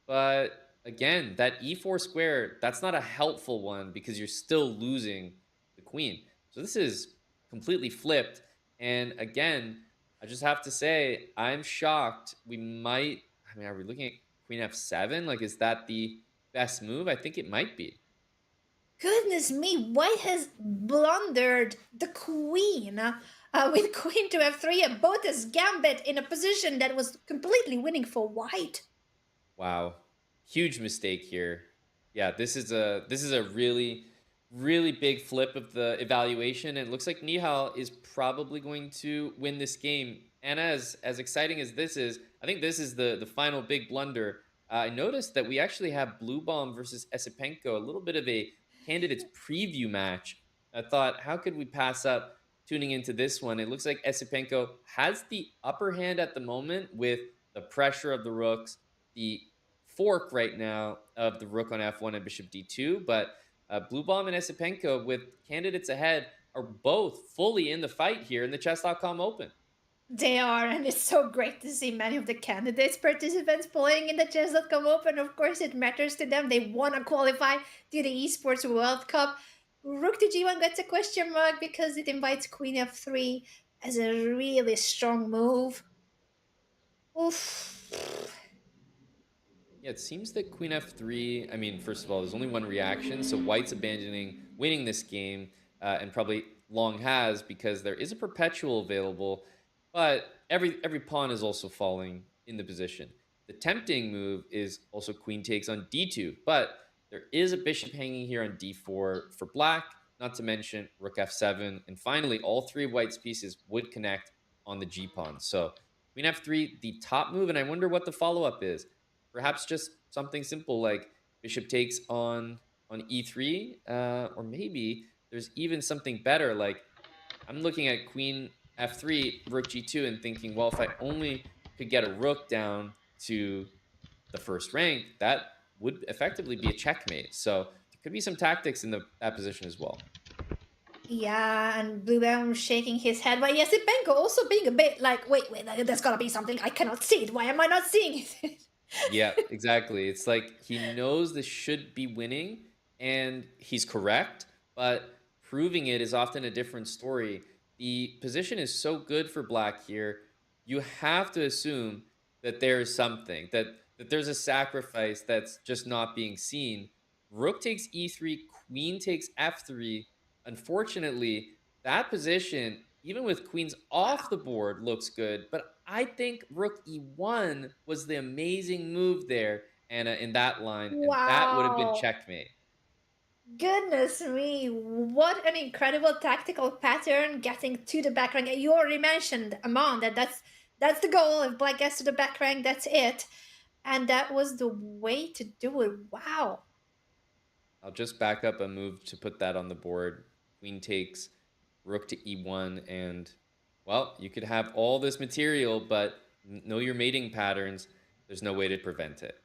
but again, that e4 square, that's not a helpful one because you're still losing the queen. So this is completely flipped. And again, I just have to say, I'm shocked. I mean, are we looking at queen f7? Like, is that the best move? I think it might be. Goodness me, White has blundered the queen with queen to f3 and both his gambit in a position that was completely winning for White. Wow. Huge mistake here. Yeah, this is a really really big flip of the evaluation. And it looks like Nihal is probably going to win this game. And as exciting as this is, I think this is the final big blunder. I noticed that we actually have Blue Bomb versus Esipenko, a little bit of a candidates preview match. I thought, how could we pass up tuning into this one? It looks like Esipenko has the upper hand at the moment with the pressure of the rooks, the fork right now of the rook on f1 and bishop d2. But Blue Bomb and Esipenko, with candidates ahead, are both fully in the fight here in the chess.com Open. They are, and it's so great to see many of the candidates, participants playing in the chess.com Open. Of course, it matters to them. They want to qualify to the Esports World Cup. Rook to g1 gets a question mark because it invites queen f3 as a really strong move. Oof. Yeah, it seems that queen f3. I mean, first of all, there's only one reaction, so White's abandoning winning this game, and probably long has because there is a perpetual available, but every pawn is also falling in the position. The tempting move is also queen takes on d2, but there is a bishop hanging here on d4 for black. Not to mention rook f7, and finally, all three of White's pieces would connect on the g pawn. So queen f3, the top move, and I wonder what the follow up is. Perhaps just something simple like bishop takes on e3, or maybe there's even something better. Like I'm looking at queen f3, rook g2, and thinking, well, if I only could get a rook down to the first rank, that would effectively be a checkmate. So there could be some tactics in that position as well. Yeah, and Bluebell shaking his head. But yes, Benko also being a bit like, wait, there's gotta be something. I cannot see it. Why am I not seeing it? Yeah, exactly. It's like he knows this should be winning and he's correct, but proving it is often a different story. The position is so good for black here. You have to assume that there is something, that there's a sacrifice that's just not being seen. Rook takes e3, queen takes f3. Unfortunately, that position, even with queens off the board, looks good. But I think rook e1 was the amazing move there, Anna, in that line, and that would have been Wow. checkmate. Goodness me, what an incredible tactical pattern getting to the back rank. You already mentioned, Amon, that's the goal. If black gets to the back rank, that's it. And that was the way to do it. Wow. I'll just back up a move to put that on the board. Queen takes rook to e1, and well, you could have all this material, but know your mating patterns. There's no way to prevent it.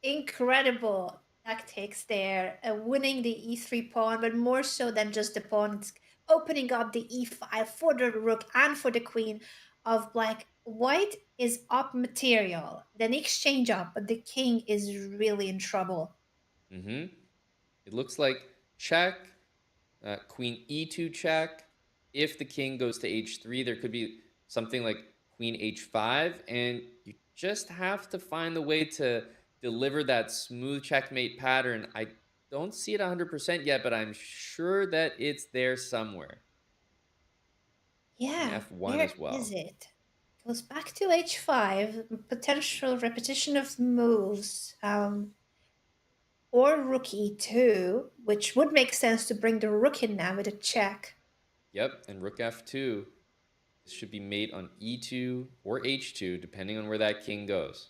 Incredible tactics there, winning the e3 pawn, but more so than just the pawn, it's opening up the e5 for the rook and for the queen of black. White is up material, then exchange up, but the king is really in trouble. Mm-hmm. It looks like check, queen e2 check. If the king goes to h3, there could be something like queen h5, and you just have to find the way to deliver that smooth checkmate pattern. I don't see it 100% yet, but I'm sure that it's there somewhere. Queen Yeah, f1 where as is well. it? Goes back to h5, potential repetition of moves. Or rook e2, which would make sense to bring the rook in now with a check. Yep, and rook f2. This should be mate on e2 or h2, depending on where that king goes.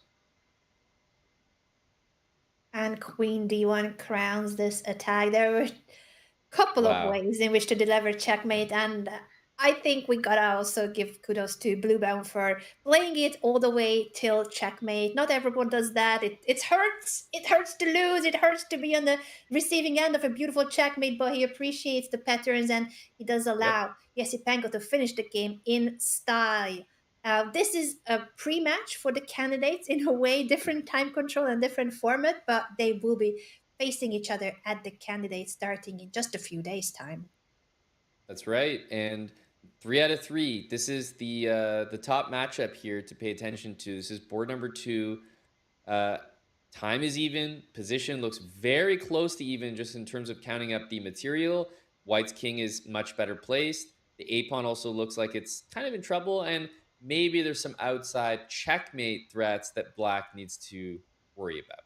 And queen d1 crowns this attack. There were a couple of Wow. ways in which to deliver checkmate, and I think we gotta also give kudos to Bluebound for playing it all the way till checkmate. Not everyone does that. It hurts. It hurts to lose. It hurts to be on the receiving end of a beautiful checkmate, but he appreciates the patterns and he does Yep. allow Yesipenko to finish the game in style. This is a pre-match for the candidates in a way, different time control and different format, but they will be facing each other at the candidates starting in just a few days' time. That's right. And 3 out of 3. This is the top matchup here to pay attention to. This is board number 2. Uh, time is even. Position looks very close to even, just in terms of counting up the material. White's king is much better placed. The a pawn also looks like it's kind of in trouble, and maybe there's some outside checkmate threats that black needs to worry about.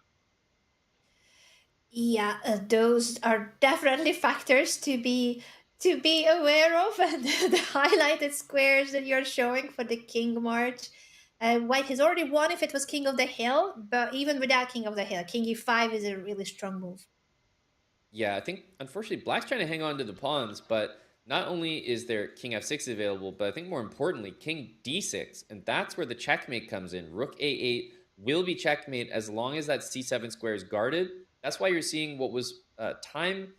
Yeah, those are definitely factors to be aware of, and the highlighted squares that you're showing for the king march. White has already won if it was king of the hill, but even without king of the hill, king e5 is a really strong move. Yeah, I think unfortunately black's trying to hang on to the pawns, but not only is there king f6 available, but I think more importantly, king d6, and that's where the checkmate comes in. Rook a8 will be checkmate as long as that c7 square is guarded. That's why you're seeing what was time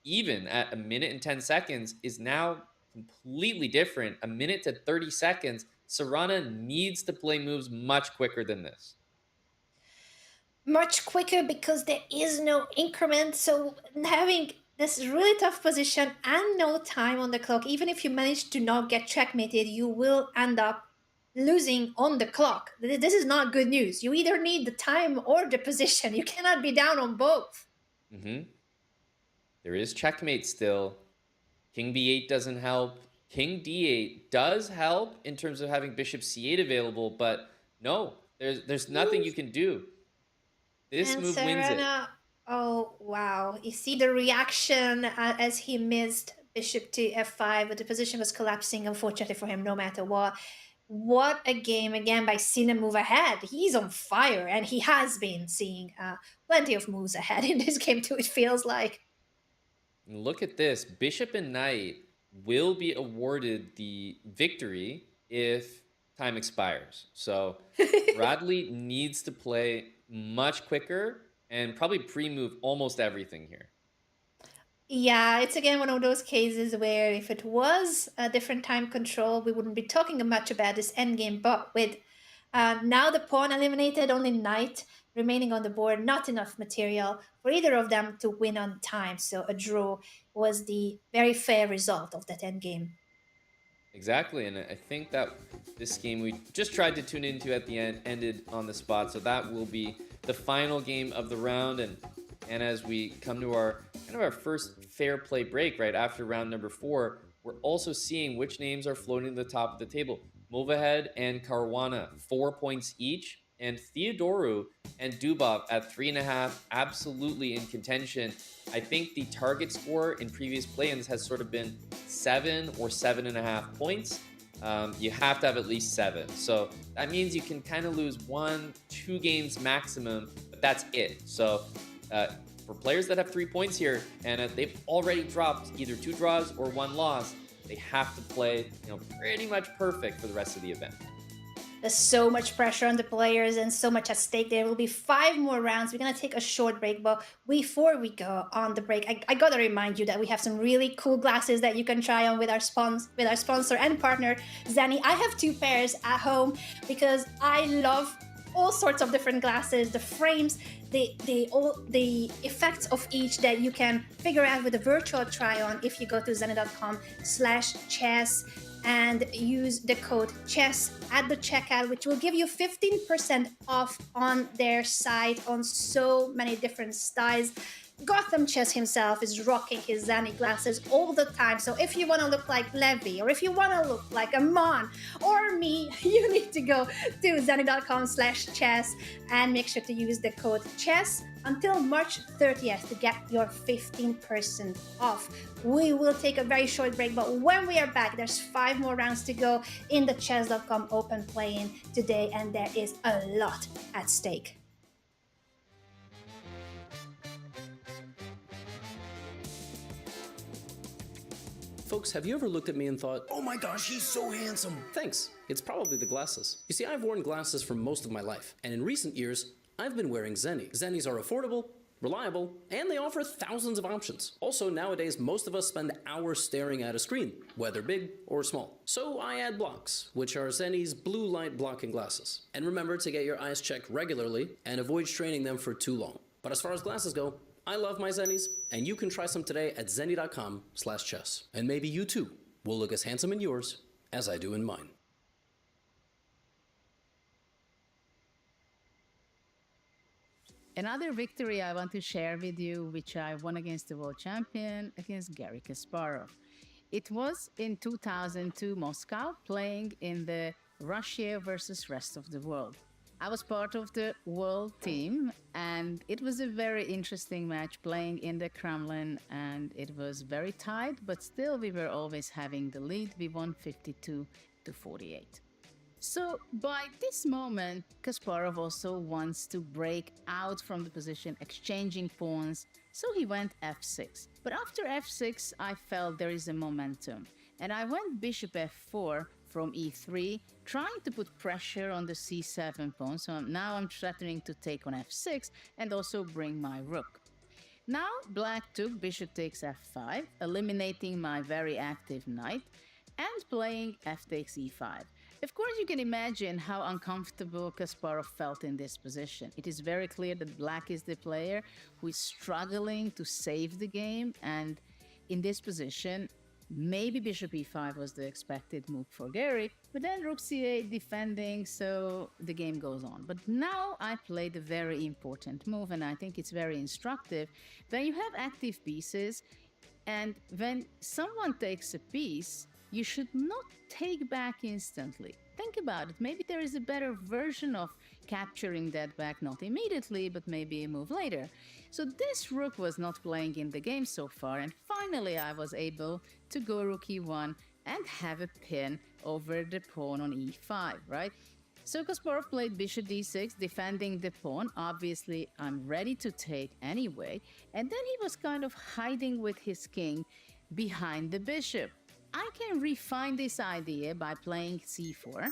even at a minute and 10 seconds is now completely different. A minute to 30 seconds. Serrana needs to play moves much quicker than this. Much quicker because there is no increment. So having this really tough position and no time on the clock, even if you manage to not get checkmated, you will end up losing on the clock. This is not good news. You either need the time or the position. You cannot be down on both. Mm-hmm. There is checkmate still. King b8 doesn't help. King d8 does help in terms of having bishop c8 available, but no, there's nothing you can do. This And move wins it. Serena, oh wow. You see the reaction as he missed bishop to f5, but the position was collapsing, unfortunately for him, no matter what. What a game again by seeing a move ahead. He's on fire, and he has been seeing plenty of moves ahead in this game too, it feels like. And look at this. Bishop and knight will be awarded the victory if time expires. So Bradley needs to play much quicker and probably pre-move almost everything here. Yeah, it's again one of those cases where if it was a different time control, we wouldn't be talking much about this endgame. But with now the pawn eliminated, only knight remaining on the board, not enough material for either of them to win on time. So a draw was the very fair result of that endgame. Exactly, and I think that this game we just tried to tune into at the end ended on the spot, so that will be the final game of the round. And as we come to our first fair play break right after round number 4, we're also seeing which names are floating to the top of the table. Movahead and Caruana, 4 points each, and Theodoru and Dubov at 3.5, absolutely in contention. I think the target score in previous play-ins has sort of been 7 or 7.5 points. You have to have at least 7. So that means you can kind of lose 1-2 games maximum, but that's it. So for players that have 3 points here, and they've already dropped either 2 draws or 1 loss, they have to play, pretty much perfect for the rest of the event. There's so much pressure on the players and so much at stake. There will be 5 more rounds. We're going to take a short break, but before we go on the break, I got to remind you that we have some really cool glasses that you can try on with our sponsor and partner, Zenni. I have 2 pairs at home because I love all sorts of different glasses, the frames, the effects of each that you can figure out with a virtual try-on if you go to zenni.com/chess and use the code CHESS at the checkout, which will give you 15% off on their site on so many different styles. Gotham Chess himself is rocking his Zenni glasses all the time. So if you want to look like Levi, or if you want to look like Amon or me, you need to go to zenni.com/chess and make sure to use the code CHESS until March 30th to get your 15% off. We will take a very short break, but when we are back, there's 5 more rounds to go in the chess.com open play-in today, and there is a lot at stake. Folks, have you ever looked at me and thought, oh my gosh, he's so handsome? Thanks. It's probably the glasses. You see, I've worn glasses for most of my life, and in recent years, I've been wearing Zenni. Zennis are affordable, reliable, and they offer thousands of options. Also, nowadays, most of us spend hours staring at a screen, whether big or small. So I add blocks, which are Zenni's blue light blocking glasses. And remember to get your eyes checked regularly and avoid straining them for too long. But as far as glasses go, I love my Zennis, and you can try some today at zenni.com/chess. And maybe you too will look as handsome in yours as I do in mine. Another victory I want to share with you, which I won against the world champion, against Garry Kasparov. It was in 2002 Moscow, playing in the Russia versus rest of the world. I was part of the world team, and it was a very interesting match playing in the Kremlin, and it was very tight, but still we were always having the lead. We won 52-48. So by this moment, Kasparov also wants to break out from the position, exchanging pawns, so he went f6. But after f6, I felt there is a momentum, and I went bishop f4 from e3, trying to put pressure on the c7 pawn. So now I'm threatening to take on f6 and also bring my rook. Now black took bishop takes f5, eliminating my very active knight, and playing f takes e5. Of course, you can imagine how uncomfortable Kasparov felt in this position. It is very clear that black is the player who is struggling to save the game, and in this position, maybe bishop e5 was the expected move for Garry, but then rook c8 defending, so the game goes on. But now I played a very important move, and I think it's very instructive. When you have active pieces, and when someone takes a piece, you should not take back instantly. Think about it. Maybe there is a better version of capturing that back, not immediately, but maybe a move later. So this rook was not playing in the game so far, and finally I was able to go rook e1 and have a pin over the pawn on e5, right? So Kasparov played bishop d6, defending the pawn. Obviously, I'm ready to take anyway. And then he was kind of hiding with his king behind the bishop. I can refine this idea by playing c4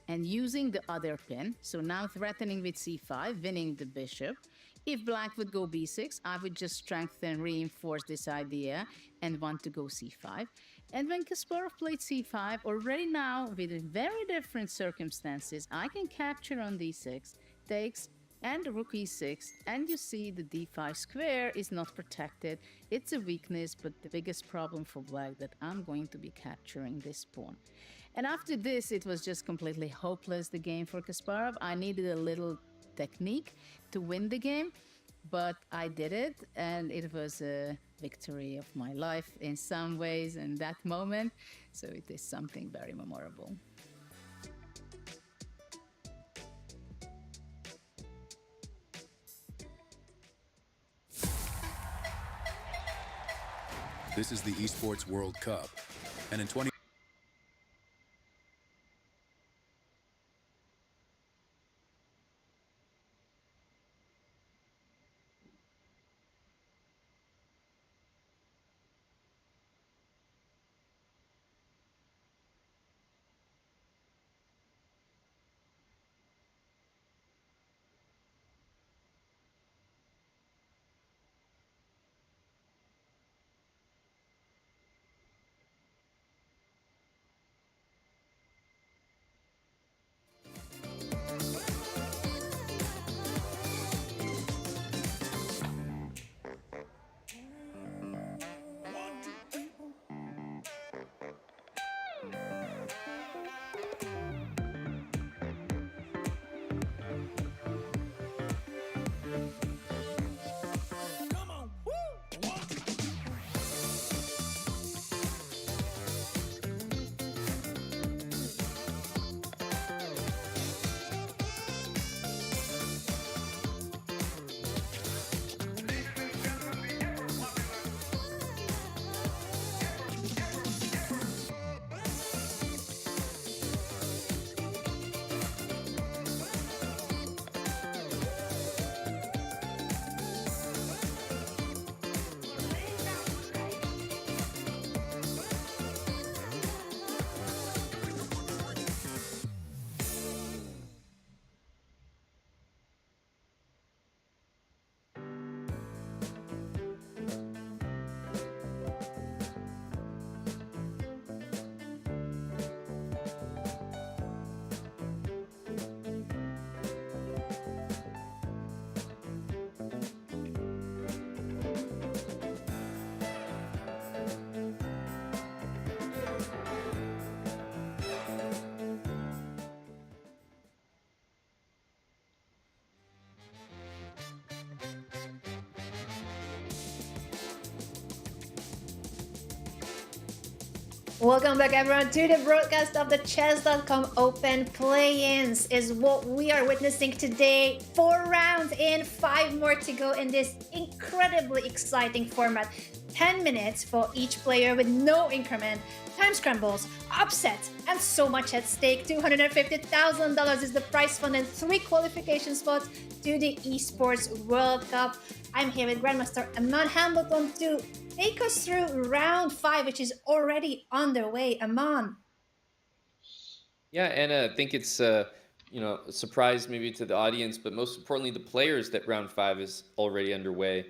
and using the other pin. So now threatening with c5, winning the bishop. If black would go b6, I would just strengthen, reinforce this idea and want to go c5. And when Kasparov played c5, already now with very different circumstances, I can capture on d6, takes, and rook e6, and you see the d5 square is not protected. It's a weakness, but the biggest problem for black that I'm going to be capturing this pawn. And after this, it was just completely hopeless, the game for Kasparov. I needed a little technique to win the game. but I did it, and it was a victory of my life in some ways in that moment. So it is something very memorable. This is the Esports World Cup. And in 20 Welcome back, everyone, to the broadcast of the Chess.com Open Play-ins. Is what we are witnessing today. 4 rounds in, 5 more to go in this incredibly exciting format. 10 minutes for each player with no increment, time scrambles, upsets, and so much at stake. $250,000 is the prize fund and 3 qualification spots to the Esports World Cup. I'm here with Grandmaster Aman Hamilton to take us through round 5, which is already underway. Aman. Yeah, and I think it's a surprise maybe to the audience, but most importantly, the players that round 5 is already underway.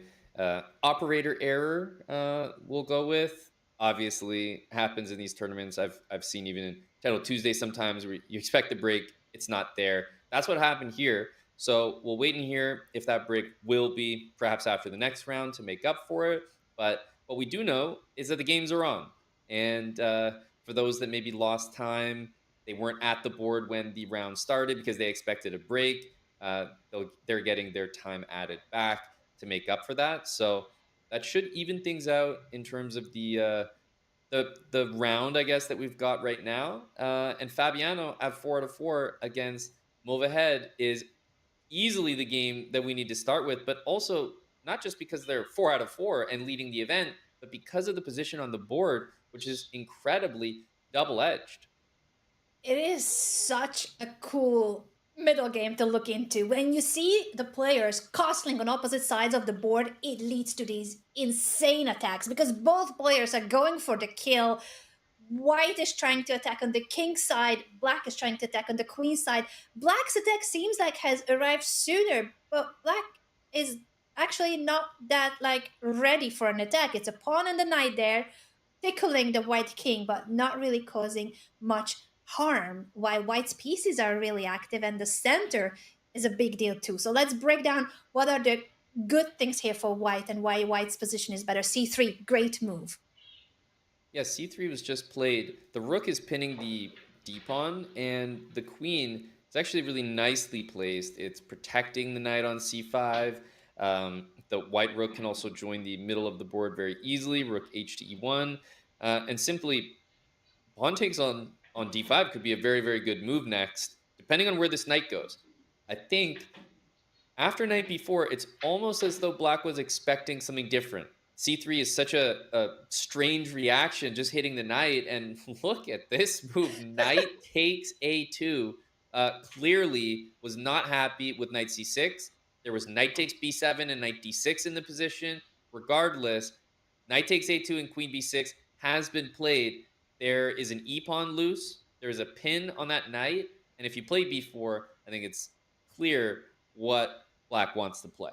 Operator error, we'll go with. Obviously, happens in these tournaments. I've seen even in Title Tuesday sometimes where you expect the break, it's not there. That's what happened here. So we'll wait and hear if that break will be perhaps after the next round to make up for it. But what we do know is that the games are on, and for those that maybe lost time, they weren't at the board when the round started because they expected a break. They're getting their time added back to make up for that. So that should even things out in terms of the round, I guess, that we've got right now. And Fabiano at 4 out of 4 against Movahead is easily the game that we need to start with, but also not just because they're 4 out of 4 and leading the event, but because of the position on the board, which is incredibly double edged. It is such a cool middle game to look into. When you see the players castling on opposite sides of the board, it leads to these insane attacks because both players are going for the kill. White is trying to attack on the king side, black is trying to attack on the queen side. Black's attack seems like has arrived sooner, but black is actually not that like ready for an attack. It's a pawn and the knight there, tickling the white king, but not really causing much harm. While white's pieces are really active and the center is a big deal too. So let's break down what are the good things here for white and why white's position is better. C3, great move. Yeah, c3 was just played. The rook is pinning the d-pawn, and the queen is actually really nicely placed. It's protecting the knight on c5. The white rook can also join the middle of the board very easily. Rook h to e1, and simply pawn takes on d5 could be a very very good move next, depending on where this knight goes. I think after knight b4, it's almost as though black was expecting something different. C3 is such a strange reaction, just hitting the knight. And look at this move. Knight takes a2. Clearly was not happy with knight c6. There was knight takes b7 and knight d6 in the position. Regardless, knight takes a2 and queen b6 has been played. There is an e-pawn loose. There's a pin on that knight. And if you play b4, I think it's clear what black wants to play.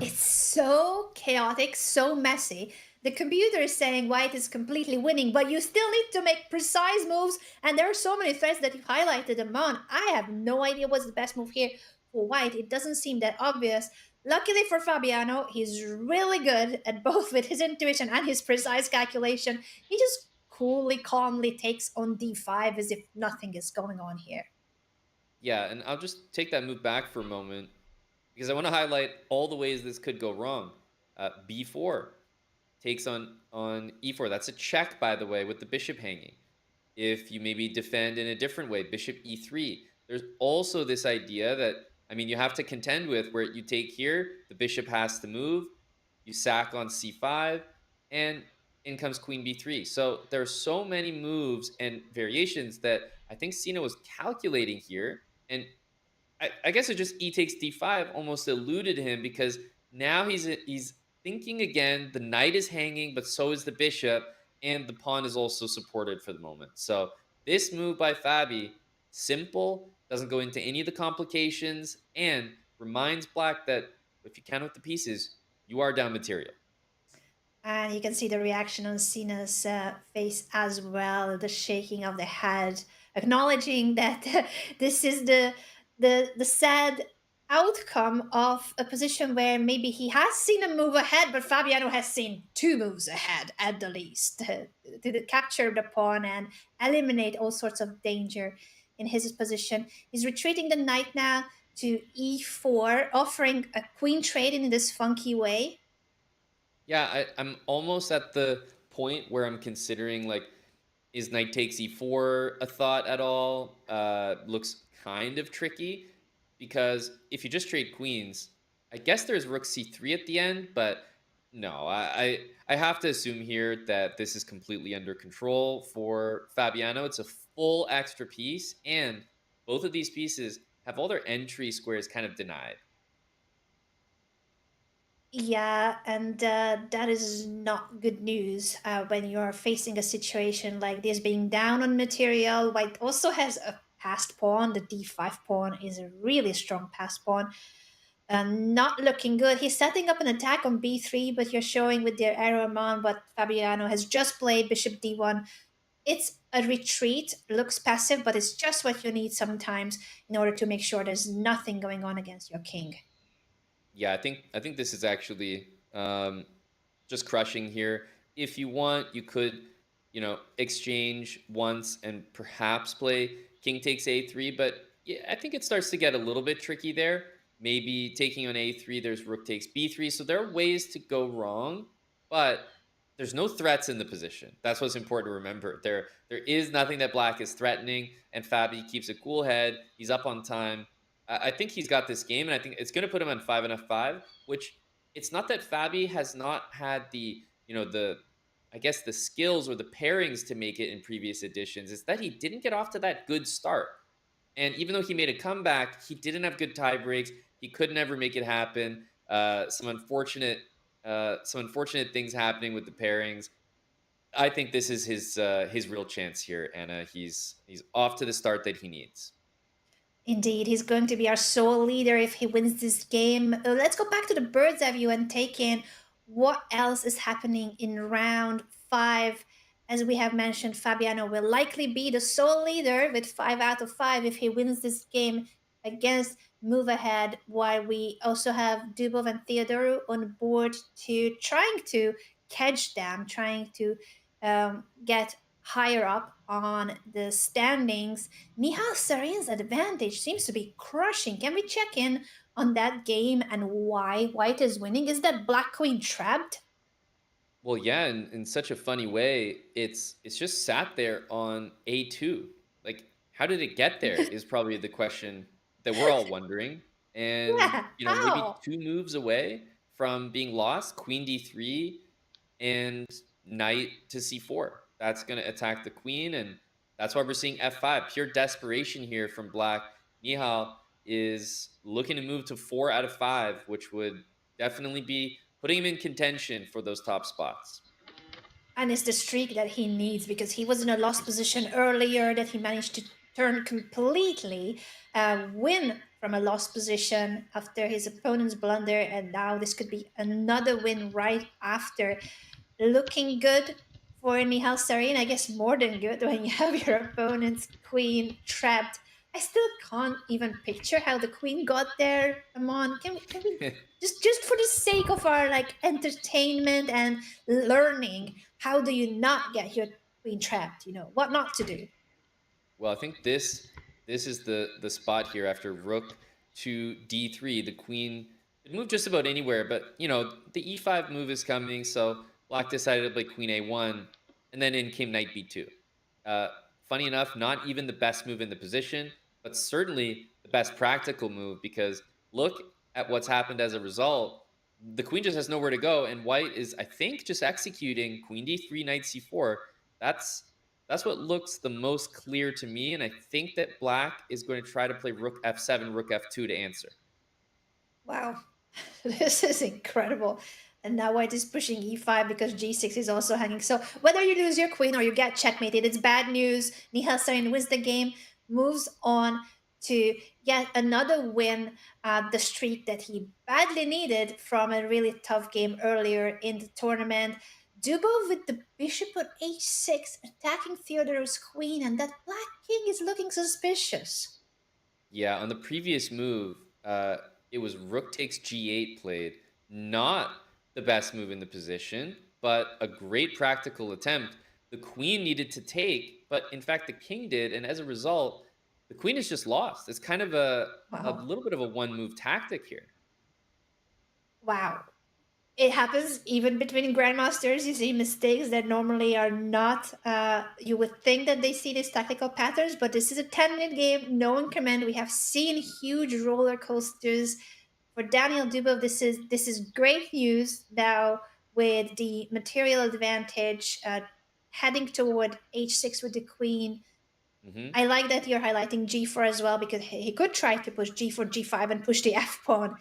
It's so chaotic, so messy. The computer is saying white is completely winning, but you still need to make precise moves. And there are so many threats that you've highlighted, Amon. I have no idea what's the best move here for white. It doesn't seem that obvious. Luckily for Fabiano, he's really good at both with his intuition and his precise calculation. He just coolly, calmly takes on d5 as if nothing is going on here. Yeah, and I'll just take that move back for a moment because I want to highlight all the ways this could go wrong. B4 takes on e4. That's a check, by the way, with the bishop hanging. If you maybe defend in a different way, bishop e3. There's also this idea that, I mean, you have to contend with where you take here, the bishop has to move, you sack on c5, and in comes queen b3. So there are so many moves and variations that I think Sina was calculating here. And I guess it just e takes d5 almost eluded him because now he's thinking again. The knight is hanging, but so is the bishop, and the pawn is also supported for the moment. So this move by Fabi, simple, doesn't go into any of the complications, and reminds black that if you count up the pieces, you are down material. And you can see the reaction on Sina's face as well, the shaking of the head, acknowledging that this is the sad outcome of a position where maybe he has seen a move ahead, but Fabiano has seen two moves ahead at the least to capture the pawn and eliminate all sorts of danger in his position. He's retreating the knight now to e4, offering a queen trade in this funky way. Yeah, I'm almost at the point where I'm considering like, is knight takes e4 a thought at all? Looks kind of tricky because if you just trade queens, I guess there's rook c3 at the end, but no, I have to assume here that this is completely under control for Fabiano. It's a full extra piece, and both of these pieces have all their entry squares kind of denied. Yeah, and that is not good news when you're facing a situation like this, being down on material. White also has a passed pawn. The d5 pawn is a really strong passed pawn. Not looking good. He's setting up an attack on b3, but you're showing with their arrow on what Fabiano has just played, bishop d1. It's a retreat, looks passive, but it's just what you need sometimes in order to make sure there's nothing going on against your king. Yeah, I think this is actually just crushing here. If you want, you could, exchange once and perhaps play king takes a3, but yeah, I think it starts to get a little bit tricky there. Maybe taking on a3, there's rook takes b3, so there are ways to go wrong, but there's no threats in the position. That's what's important to remember. There is nothing that black is threatening, and Fabi keeps a cool head. He's up on time. I think he's got this game, and I think it's going to put him on 5 and f5, which it's not that Fabi has not had the I guess the skills or the pairings to make it in previous editions. It's that he didn't get off to that good start. And even though he made a comeback, he didn't have good tie breaks. He could never make it happen. Some unfortunate things happening with the pairings. I think this is his real chance here, Anna. He's off to the start that he needs. Indeed, he's going to be our sole leader if he wins this game. Let's go back to the bird's eye view and take in what else is happening in round five. As we have mentioned, Fabiano will likely be the sole leader with 5 out of 5 if he wins this game against Move Ahead, while we also have Dubov and Theodoro on board to trying to catch them, trying to get higher up on the standings. Nihal Sarin's advantage seems to be crushing. Can we check in on that game and why white is winning is that black queen trapped. Well, yeah, in such a funny way, it's just sat there on A2. Like, how did it get there is probably the question that we're all wondering. And, Yeah, maybe how? two moves away from being lost, queen D3 and knight to C4. That's going to attack the queen, and that's why we're seeing F5. Pure desperation here from black. Mihal is looking to move to 4 out of 5, which would definitely be putting him in contention for those top spots. And it's the streak that he needs because he was in a lost position earlier that he managed to turn completely, win from a lost position after his opponent's blunder, and now this could be another win right after. Looking good for Nihal Sarin, I guess more than good when you have your opponent's queen trapped. I still can't even picture how the queen got there. Amon, can we just for the sake of our like entertainment and learning, how do you not get your queen trapped? What not to do. Well, I think this is the spot here after rook to d3. The queen could move just about anywhere, but the e5 move is coming, so black decided to play queen a1, and then in came knight b2. Uh, Funny enough, not even the best move in the position, but certainly the best practical move because look at what's happened as a result. The queen just has nowhere to go, and white is, I think, just executing queen d3, knight c4. That's what looks the most clear to me, and I think that black is going to try to play rook f7, rook f2 to answer. Wow, this is incredible. And now white is pushing e5 because g6 is also hanging. So whether you lose your queen or you get checkmated, it's bad news. Nihal Sarin wins the game, moves on to yet another win, the streak that he badly needed from a really tough game earlier in the tournament. Dubov with the bishop on h6, attacking Theodore's queen, and that black king is looking suspicious. Yeah, on the previous move, it was rook takes g8 played. Not the best move in the position, but a great practical attempt. The queen needed to take, but in fact the king did, and as a result, the queen is just lost. It's kind of a Wow. little bit of a one move tactic here. Wow. It happens even between grandmasters. You see mistakes that normally are not, you would think that they see these tactical patterns, but this is a 10-minute game, no increment. We have seen huge roller coasters. For Daniel Dubov, this is great news now with the material advantage, heading toward h6 with the queen. Hmm. I like that you're highlighting g4 as well because he could try to push g4, g5, and push the f pawn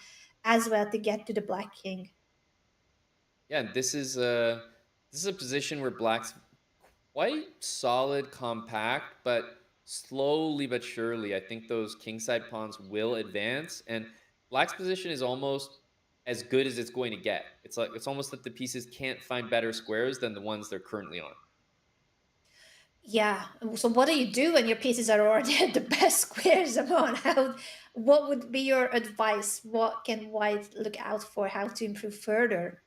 as well to get to the black king. Yeah, this is a position where black's quite solid, compact, but slowly but surely, I think those kingside pawns will advance, and black's position is almost as good as it's going to get. It's almost that the pieces can't find better squares than the ones they're currently on. Yeah. So what do you do when your pieces are already at the best squares, Amon? What would be your advice? What can white look out for? How to improve further?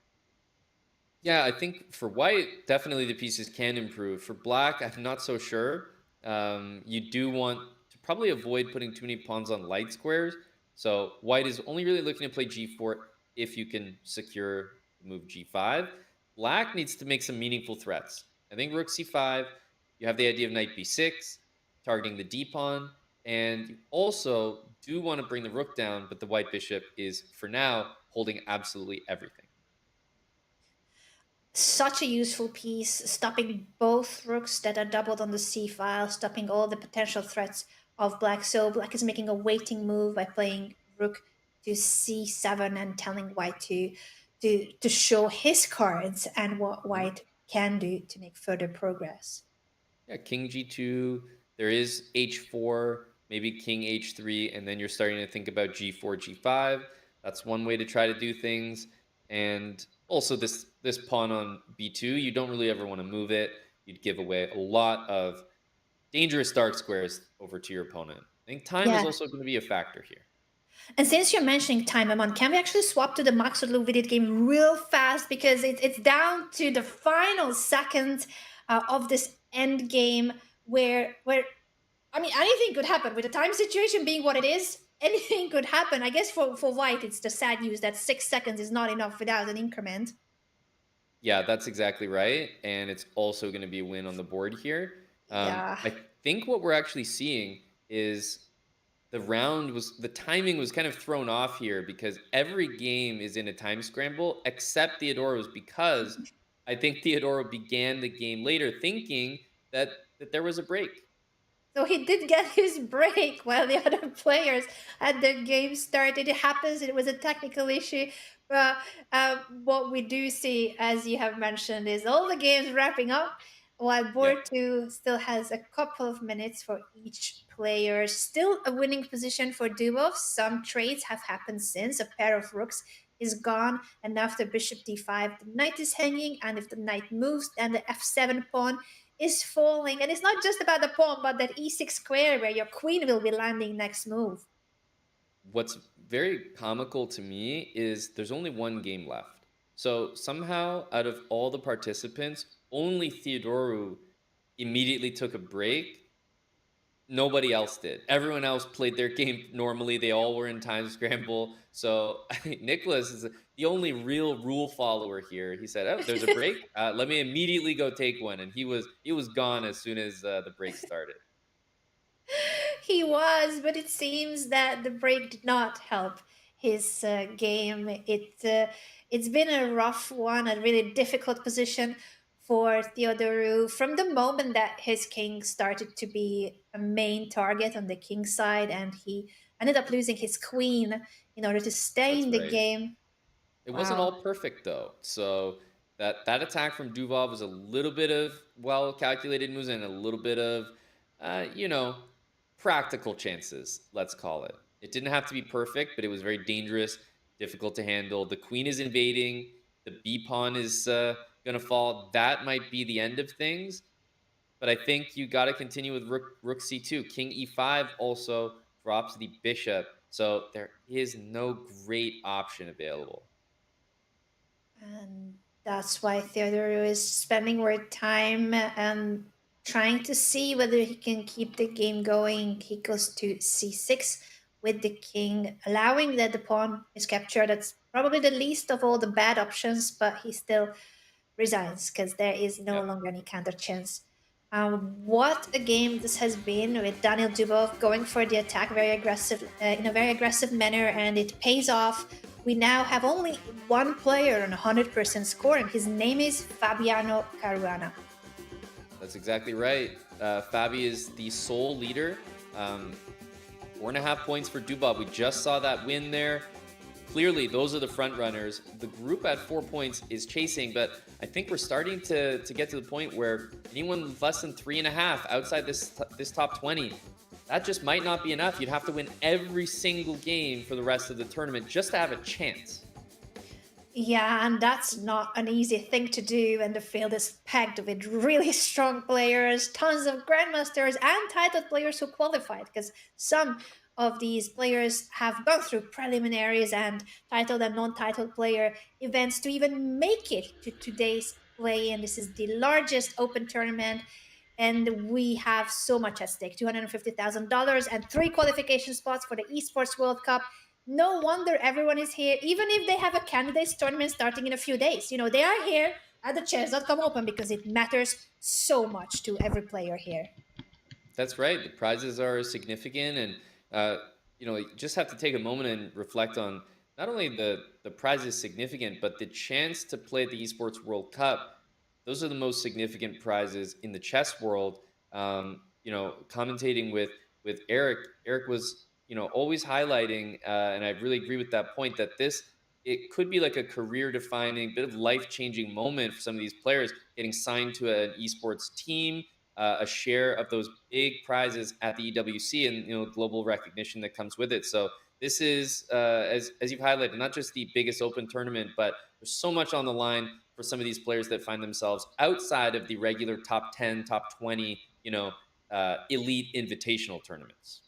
Yeah, I think for white, definitely the pieces can improve. For black, I'm not so sure. You do want to probably avoid putting too many pawns on light squares. So white is only really looking to play g4 if you can secure the move g5. Black needs to make some meaningful threats. I think rook c5, you have the idea of knight b6, targeting the d pawn, and you also do want to bring the rook down, but the white bishop is, for now, holding absolutely everything. Such a useful piece, stopping both rooks that are doubled on the c file, stopping all the potential threats of black. So black is making a waiting move by playing rook to c7 and telling white to show his cards and what white can do to make further progress. Yeah, king g2. There is h4, maybe king h3, and then you're starting to think about g4, g5. That's one way to try to do things. And also this pawn on b2, you don't really ever want to move it. You'd give away a lot of dangerous dark squares over to your opponent. I think time is Yeah. also going to be a factor here. And since you're mentioning time, Amon, can we actually swap to the Max Outlook video game real fast because it's down to the final second of this end game where I mean anything could happen with the time situation being what it is. anything could happen. I guess for white, it's the sad news that 6 seconds is not enough without an increment. Yeah, that's exactly right. And it's also going to be a win on the board here. Yeah. I think what we're actually seeing is the timing was kind of thrown off here because every game is in a time scramble except Theodoro's, because I think Theodoro began the game later thinking that there was a break. So he did get his break while the other players had their game started. It happens. It was a technical issue. But what we do see, as you have mentioned, is all the games wrapping up while Yep, board two still has a couple of minutes for each player. Still a winning position for Dubov. Some trades have happened since. A pair of rooks is gone, and after bishop d5, the knight is hanging, and if the knight moves, then the f7 pawn is falling. And it's not just about the pawn, but that e6 square where your queen will be landing next move. what's very comical to me is there's only one game left. So somehow, out of all the participants, only Theodoro immediately took a break. Nobody else did. Everyone else played their game normally. They all were in time scramble. So I think Nicholas is the only real rule follower here. He said, "Oh, there's a break. Let me immediately go take one," and he was gone as soon as the break started. He was, but it seems that the break did not help his game. It's been a rough one, a really difficult position for Theodorou from the moment that his king started to be a main target on the king side, and he ended up losing his queen in order to stay That's in the right. game. It wasn't Wow. all perfect though. So that attack from Duval was a little bit of well calculated moves and a little bit of uh, you know practical chances. Let's call it. It didn't have to be perfect, but it was very dangerous, difficult to handle. The queen is invading. The b pawn is going to fall. That might be the end of things. But I think you got to continue with rook c2. King e5 also drops the bishop. So there is no great option available. And that's why Theodoro is spending more time trying to see whether he can keep the game going. He goes to c6 with the king, allowing that the pawn is captured. That's probably the least of all the bad options, but he still resigns because there is no Yep. longer any counter chance. What a game this has been with Daniel Dubov going for the attack very aggressive in a very aggressive manner, and it pays off. We now have only one player on 100% score, and his name is Fabiano Caruana. That's exactly right. Fabi is the sole leader. 4.5 points for Dubov. We just saw that win there. Clearly, those are the front runners. The group at 4 points is chasing, but I think we're starting to get to the point where anyone less than 3.5 outside this top 20, that just might not be enough. You'd have to win every single game for the rest of the tournament just to have a chance. Yeah, and that's not an easy thing to do, and the field is packed with really strong players, tons of grandmasters and titled players who qualified, because some of these players have gone through preliminaries and titled and non-titled player events to even make it to today's play. And this is the largest open tournament, and we have so much at stake: $250,000 and three qualification spots for the Esports World Cup. No wonder everyone is here, even if they have a candidates tournament starting in a few days. You know, they are here at the chess.com open because it matters so much to every player here. That's right. The prizes are significant, and you just have to take a moment and reflect on not only the prize is significant, but the chance to play at the Esports World Cup. Those are the most significant prizes in the chess world. Commentating with Eric. Eric was always highlighting, and I really agree with that point that it could be like a career defining, bit of life changing moment for some of these players getting signed to an esports team, a share of those big prizes at the EWC, and global recognition that comes with it. So this is, as you've highlighted, not just the biggest open tournament, but there's so much on the line for some of these players that find themselves outside of the regular top 10, top 20, elite invitational tournaments.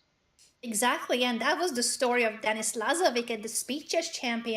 Exactly, and that was the story of Denis Lazovic at the Speed Chess Champion.